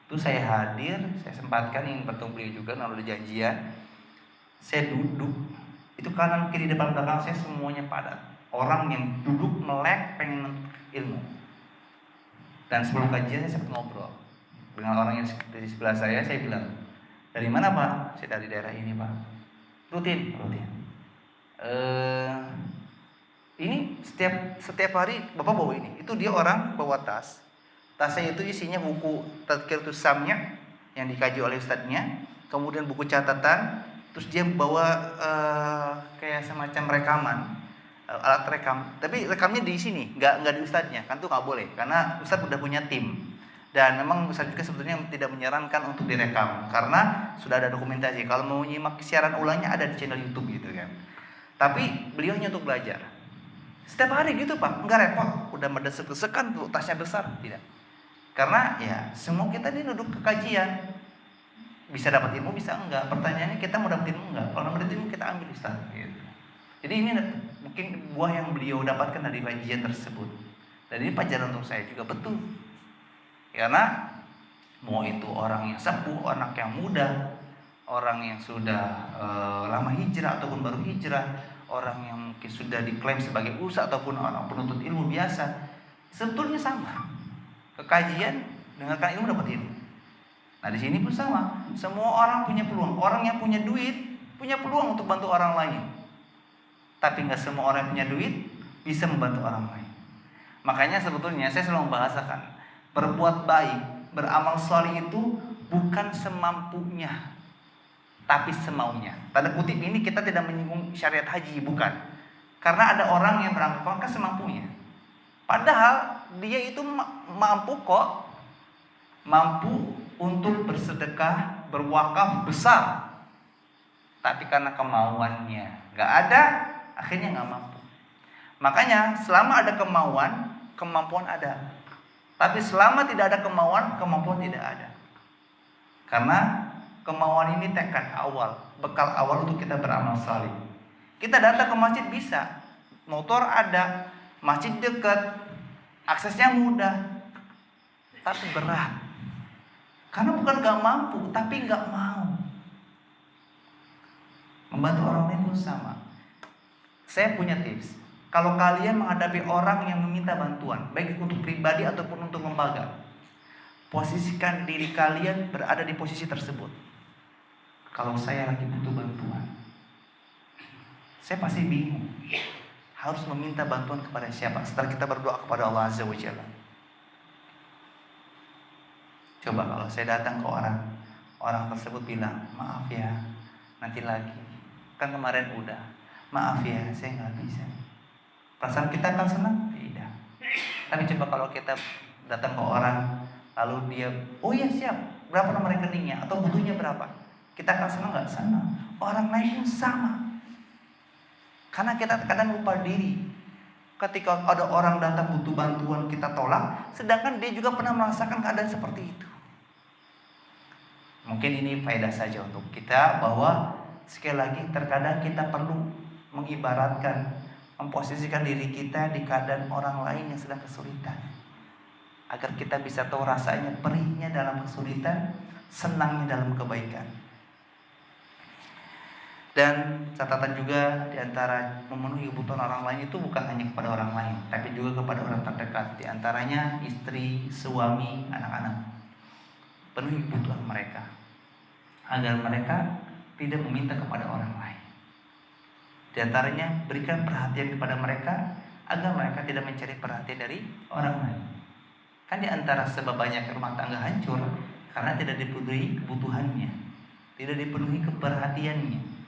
Itu saya hadir, saya sempatkan ingin bertemu beliau juga, lalu ada janjian. Saya duduk, itu kanan kiri depan belakang saya semuanya padat. Orang yang duduk melek pengen ilmu. Dan sebelum kajian saya sempat ngobrol dengan orang yang di sebelah saya bilang, dari mana Pak? Saya dari daerah ini Pak. Rutin. Ini setiap hari Bapak bawa ini. Itu dia orang bawa tas. Tasnya itu isinya buku Tadhkiratus Sam'nya yang dikaji oleh ustadznya, kemudian buku catatan, terus dia bawa kayak semacam rekaman, alat rekam. Tapi rekamnya di sini, nggak di ustadznya, kan tuh nggak boleh, karena ustadz udah punya tim. Dan memang ustadz juga sebetulnya tidak menyarankan untuk direkam, karena sudah ada dokumentasi. Kalau mau nyimak siaran ulangnya ada di channel YouTube gitu kan. Tapi beliau hanya untuk belajar. Setiap hari gitu Pak, nggak repot, udah mendesek-desekan tuh tasnya besar, tidak. Karena ya semua kita ini duduk ke kajian, bisa dapat ilmu bisa enggak. Pertanyaannya kita mau dapat ilmu enggak? Kalau dapat ilmu kita ambil Ustaz gitu. Jadi ini mungkin buah yang beliau dapatkan dari kajian tersebut. Dan ini pelajaran untuk saya juga betul. Karena mau itu orang yang sepuh, anak yang muda, orang yang sudah lama hijrah ataupun baru hijrah, orang yang mungkin sudah diklaim sebagai ustaz ataupun orang penuntut ilmu biasa, sebetulnya sama. Kekajian, dengarkan ilmu, dapat ilmu. Nah di sini pun sama, semua orang punya peluang. Orang yang punya duit punya peluang untuk bantu orang lain. Tapi nggak semua orang yang punya duit bisa membantu orang lain. Makanya sebetulnya saya selalu membahasakan, berbuat baik, beramal soleh itu bukan semampunya, tapi semaunya. Tanda kutip ini kita tidak menyinggung syariat haji, bukan. Karena ada orang yang berangkat semampunya. Padahal dia itu mampu kok, mampu untuk bersedekah, berwakaf besar. Tapi karena kemauannya nggak ada, akhirnya nggak mampu. Makanya selama ada kemampuan ada. Tapi selama tidak ada kemampuan tidak ada. Karena kemauan ini tekad awal, bekal awal untuk kita beramal saleh. Kita datang ke masjid bisa, motor ada, masjid dekat, aksesnya mudah, tapi berat. Karena bukan gak mampu, tapi gak mau. Membantu orang lain itu sama. Saya punya tips. Kalau kalian menghadapi orang yang meminta bantuan, baik untuk pribadi ataupun untuk lembaga, posisikan diri kalian berada di posisi tersebut. Kalau saya lagi butuh bantuan, saya pasti bingung harus meminta bantuan kepada siapa setelah kita berdoa kepada Allah Azza wa Jalla. Coba kalau saya datang ke orang tersebut bilang, maaf ya, nanti lagi, kan kemarin udah, maaf ya, saya nggak bisa. Perasaan kita akan senang? Tidak. Tapi coba kalau kita datang ke orang, lalu dia, oh ya siap, berapa nomor rekeningnya atau butuhnya berapa? Kita akan senang nggak? Senang. Orang lain pun sama. Karena kita kadang lupa diri. Ketika ada orang datang butuh bantuan kita tolak, sedangkan dia juga pernah merasakan keadaan seperti itu. Mungkin ini faedah saja untuk kita, bahwa sekali lagi terkadang kita perlu mengibaratkan, memposisikan diri kita di keadaan orang lain yang sedang kesulitan, agar kita bisa tahu rasanya perihnya dalam kesulitan, senangnya dalam kebaikan. Dan catatan juga, diantara memenuhi kebutuhan orang lain itu bukan hanya kepada orang lain, tapi juga kepada orang terdekat, diantaranya istri, suami, anak-anak. Penuhi kebutuhan mereka, agar mereka tidak meminta kepada orang lain. Di antaranya, berikan perhatian kepada mereka, agar mereka tidak mencari perhatian dari orang lain. Kan di antara sebab banyak rumah tangga hancur, karena tidak dipenuhi kebutuhannya, tidak dipenuhi keperhatiannya.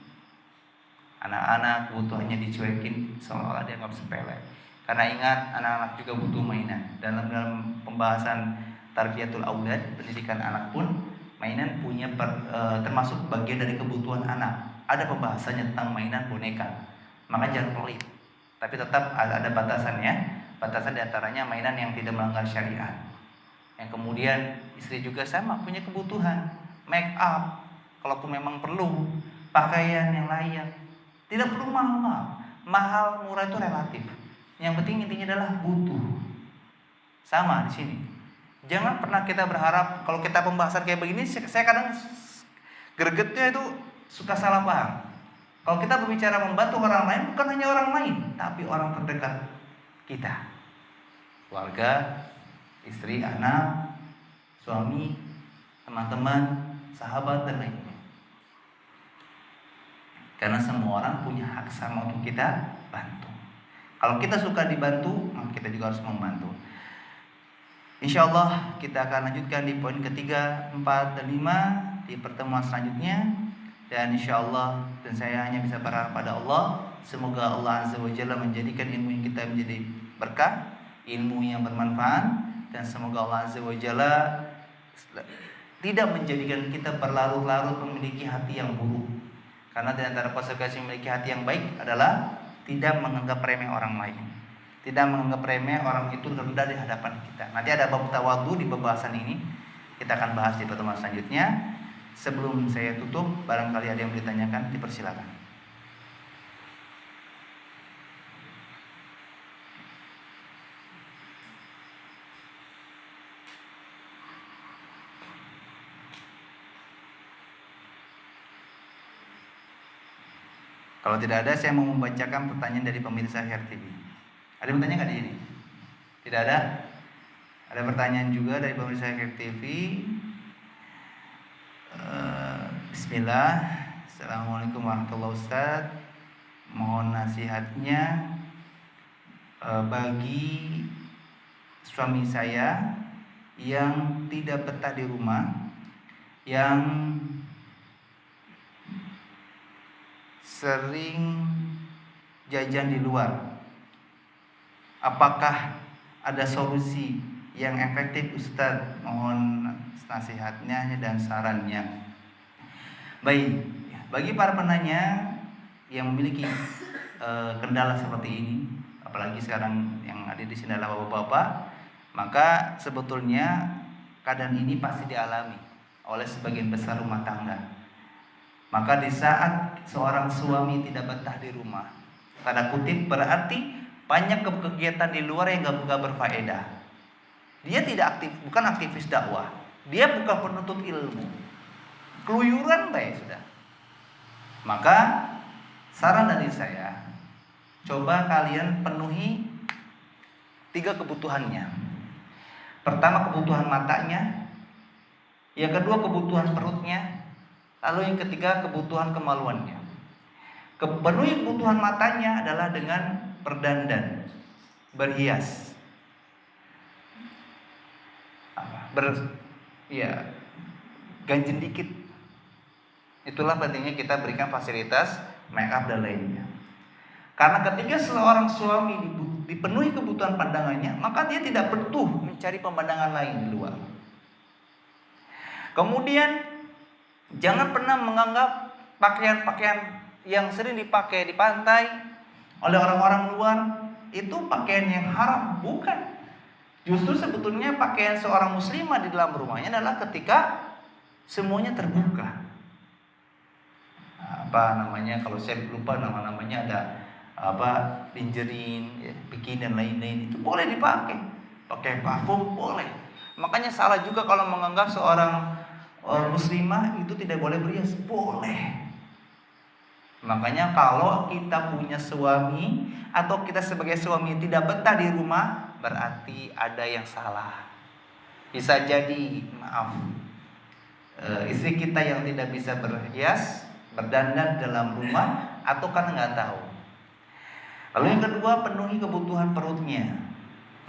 Anak-anak kebutuhannya dicuekin, seolah-olah dianggap sepele. Karena ingat, anak-anak juga butuh mainan. Dalam pembahasan tarbiyatul aulad, pendidikan anak pun, mainan punya termasuk bagian dari kebutuhan anak. Ada pembahasannya tentang mainan boneka. Maka jangan pelit, tapi tetap ada batasannya. Batasan diantaranya mainan yang tidak melanggar syariat. Yang kemudian istri juga sama punya kebutuhan, make up, kalaupun memang perlu, pakaian yang layak. Tidak perlu mahal, murah itu relatif. Yang penting intinya adalah butuh. Sama di sini. Jangan pernah kita berharap, kalau kita pembahasan kayak begini, saya kadang gregetnya itu suka salah paham. Kalau kita berbicara membantu orang lain, bukan hanya orang lain, tapi orang terdekat kita. Keluarga, istri, anak, suami, teman-teman, sahabat, dan lainnya. Karena semua orang punya hak sama untuk kita bantu. Kalau kita suka dibantu, maka kita juga harus membantu. Insya Allah kita akan lanjutkan di poin ketiga, 4, dan 5 di pertemuan selanjutnya. Dan insya Allah, dan saya hanya bisa berharap pada Allah, semoga Allah Azza wa Jalla menjadikan ilmu yang kita menjadi berkah, ilmu yang bermanfaat, dan semoga Allah Azza wa Jalla tidak menjadikan kita berlarut-larut memiliki hati yang buruk. Karena di antara konsekuensi memiliki hati yang baik adalah tidak menganggap remeh orang lain, tidak menganggap remeh orang itu rendah di hadapan kita. Nanti ada bab tawadhu di pembahasan ini, kita akan bahas di pertemuan selanjutnya. Sebelum saya tutup, barangkali ada yang ditanyakan, dipersilakan. Kalau tidak ada, saya mau membacakan pertanyaan dari pemirsa Her TV. Ada yang bertanya nggak di sini? Tidak ada? Ada pertanyaan juga dari pemirsa Her TV. Bismillah. Assalamualaikum warahmatullahi wabarakatuh. Mohon nasihatnya bagi suami saya yang tidak betah di rumah, yang sering jajan di luar. Apakah ada solusi yang efektif Ustadz? Mohon nasihatnya dan sarannya. Baik, bagi para penanya yang memiliki kendala seperti ini, apalagi sekarang yang ada di sini adalah bapak-bapak, maka sebetulnya keadaan ini pasti dialami oleh sebagian besar rumah tangga. Maka di saat seorang suami tidak betah di rumah, tanda kutip, berarti banyak kegiatan di luar yang gak berfaedah. Dia tidak aktif, bukan aktivis dakwah, dia bukan penuntut ilmu, keluyuran baik sudah. Maka saran dari saya, coba kalian penuhi 3 kebutuhannya. Pertama, kebutuhan matanya, yang kedua kebutuhan perutnya, lalu yang ketiga kebutuhan kemaluannya. Penuhi kebutuhan matanya adalah dengan berdandan, berhias, ganjen dikit. Itulah pentingnya kita berikan fasilitas make up dan lainnya. Karena ketika seorang suami dipenuhi kebutuhan pandangannya, maka dia tidak butuh mencari pemandangan lain di luar. Kemudian jangan pernah menganggap pakaian-pakaian yang sering dipakai di pantai oleh orang-orang luar itu pakaian yang haram. Bukan. Justru sebetulnya pakaian seorang muslimah di dalam rumahnya adalah ketika semuanya terbuka. Kalau saya lupa namanya ada lingerie, bikini dan lain-lain, itu boleh dipakai. Pakai parfum boleh. Makanya salah juga kalau menganggap seorang muslimah itu tidak boleh berhias. Boleh. Makanya kalau kita punya suami atau kita sebagai suami tidak betah di rumah, berarti ada yang salah. Bisa jadi, istri kita yang tidak bisa berhias, berdandan dalam rumah, atau kan nggak tahu. Lalu yang kedua, penuhi kebutuhan perutnya.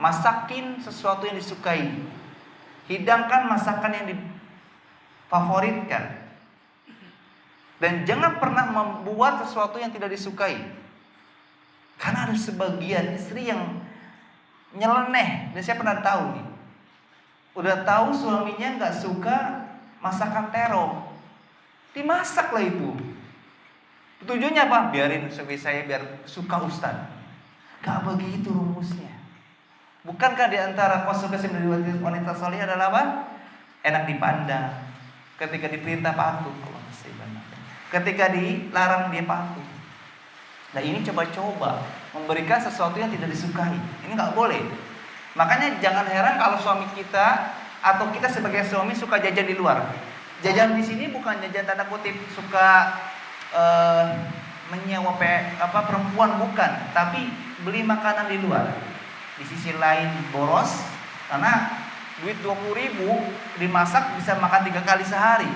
Masakin sesuatu yang disukai. Hidangkan masakan yang difavoritkan. Dan jangan pernah membuat sesuatu yang tidak disukai. Karena ada sebagian istri yang nyeleneh. Dan saya pernah tahu nih, udah tahu suaminya nggak suka masakan terong, dimasaklah itu. Tujuannya apa? Biarin suami saya biar suka Ustaz. Gak begitu rumusnya. Bukankah di antara konsekuensi dari wanita salih adalah apa? Enak dipandang. Ketika diperintah patuh. Ketika dilarang dia patuh. Nah ini coba-coba memberikan sesuatu yang tidak disukai. Ini gak boleh. Makanya jangan heran kalau suami kita atau kita sebagai suami suka jajan di luar. Jajan di sini bukan jajan tanda kutip suka menyewa perempuan, bukan, tapi beli makanan di luar. Di sisi lain boros, karena duit 20.000 dimasak bisa makan 3 kali sehari.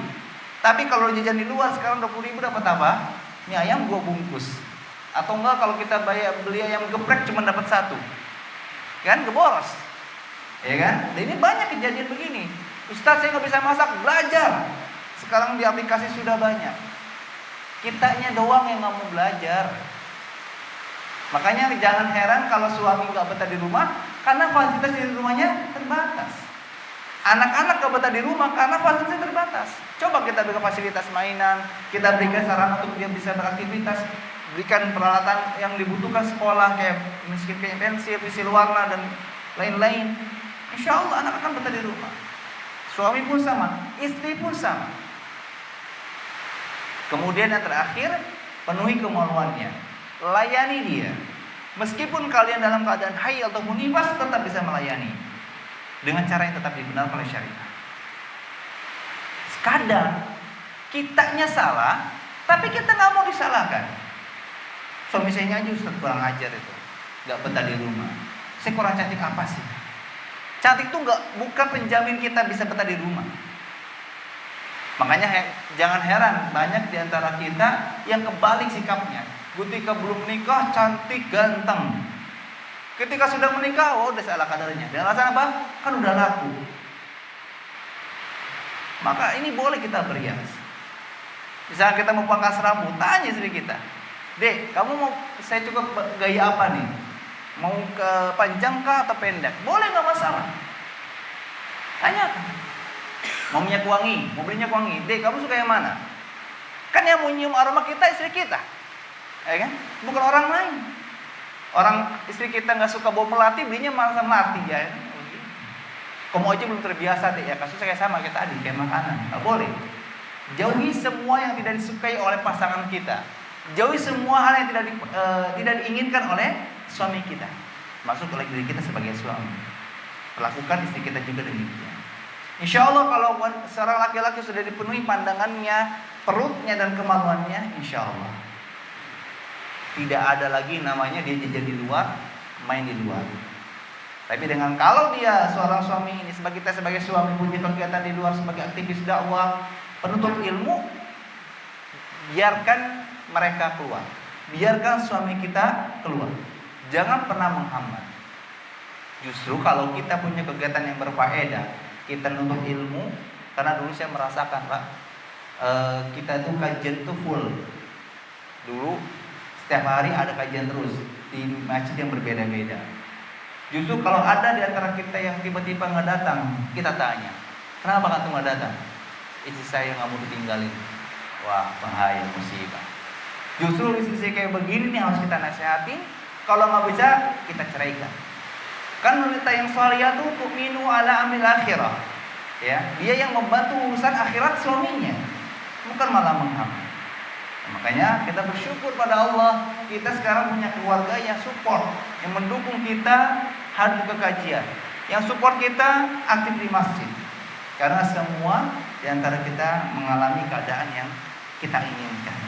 Tapi kalau jajan di luar sekarang 20.000 dapat apa? Mie ayam 2 bungkus. Atau enggak kalau kita beli ayam geprek cuma dapat 1. Kan keboros. Ya kan? Dan ini banyak kejadian begini. Ustaz saya nggak bisa masak, belajar. Sekarang di aplikasi sudah banyak. Kitanya doang yang nggak mau belajar. Makanya jangan heran kalau suami nggak betah di rumah karena fasilitas di rumahnya terbatas. Anak-anak nggak betah di rumah karena fasilitasnya terbatas. Coba kita berikan fasilitas mainan, kita berikan sarana untuk dia bisa beraktivitas, berikan peralatan yang dibutuhkan sekolah kayak pensil, pensil warna dan lain-lain. Insya Allah anak akan betah di rumah. Suami pun sama, istri pun sama. Kemudian yang terakhir, penuhi kemaluannya. Layani dia. Meskipun kalian dalam keadaan haid ataupun nifas, tetap bisa melayani. Dengan cara yang tetap dibenarkan oleh syariat. Kadang kitanya salah, tapi kita nggak mau disalahkan. Suami saya aja Ustaz kurang ajar itu, nggak betah di rumah. Saya kurang cantik apa sih? Cantik itu bukan penjamin kita bisa betah di rumah. Makanya jangan heran banyak di antara kita yang kebalik sikapnya. Ketika belum menikah cantik ganteng. Ketika sudah menikah, udah salah kadarnya. Dan alasan apa? Kan udah laku. Maka ini boleh kita berhias. Misalnya kita mau pangkas rambut, tanya istri kita, Dek, kamu mau saya cukup gaya apa nih? Mau ke panjang kah atau pendek? Boleh, nggak masalah. Tanyakan. Mau minyak wangi, mau beli minyak wangi. Dek, kamu suka yang mana? Kan yang mau nyium aroma kita istri kita, ya kan? Bukan orang lain. Orang istri kita nggak suka bau melati, belinya malah melati ya. Kamu aja belum terbiasa deh ya. Kasusnya kayak sama kita tadi, kayak makanan. Nggak boleh. Jauhi semua yang tidak disukai oleh pasangan kita. Jauhi semua hal yang tidak diinginkan oleh suami kita, masuk oleh diri kita sebagai suami. Perlakukan istri kita juga demikian. Insya Allah kalau seorang laki-laki sudah dipenuhi pandangannya, perutnya dan kemaluannya, insya Allah tidak ada lagi namanya dia jajan di luar, main di luar. Tapi dengan kalau dia seorang suami ini kita sebagai suami punya kegiatan di luar sebagai aktivis dakwah, penuntut ilmu, biarkan mereka keluar. Biarkan suami kita keluar. Jangan pernah menghambat. Justru kalau kita punya kegiatan yang berfaedah, kita nuntut ilmu, karena dulu saya merasakan Pak, kita tuh kajian tuh full. Dulu setiap hari ada kajian terus di masjid yang berbeda-beda. Justru kalau ada di antara kita yang tiba-tiba nggak datang, kita tanya, kenapa kamu nggak datang? Istri saya nggak mau ditinggalin. Wah, bahaya, musibah. Justru istri saya kayak begini nih harus kita nasihatin. Kalau nggak bisa, kita ceraikan. Kan wanita yang salihah tuh tu'minu ala amil akhirah. Ya, dia yang membantu urusan akhirat suaminya, bukan malah menghambat. Makanya kita bersyukur pada Allah, kita sekarang punya keluarga yang support, yang mendukung kita hadir ke kajian, yang support kita aktif di masjid. Karena semua di antara kita mengalami keadaan yang kita inginkan.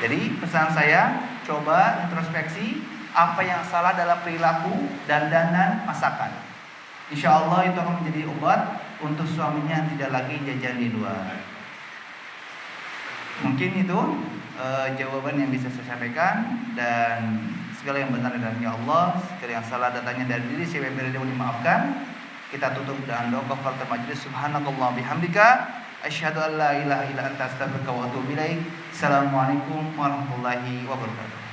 Jadi pesan saya, coba introspeksi apa yang salah dalam perilaku, dandanan, masakan. Insya Allah itu akan menjadi obat untuk suaminya yang tidak lagi jajan di luar. Mungkin itu jawaban yang bisa saya sampaikan, dan segala yang benar dari Allah, segala yang salah datangnya dari diri saya dimaafkan. Kita tutup dengan doa kafaratul majlis. Subhanakallah bihamdika asyhadu an la ilaha illa anta astaghfiruka wa atubu ilaik. Assalamualaikum warahmatullahi wabarakatuh.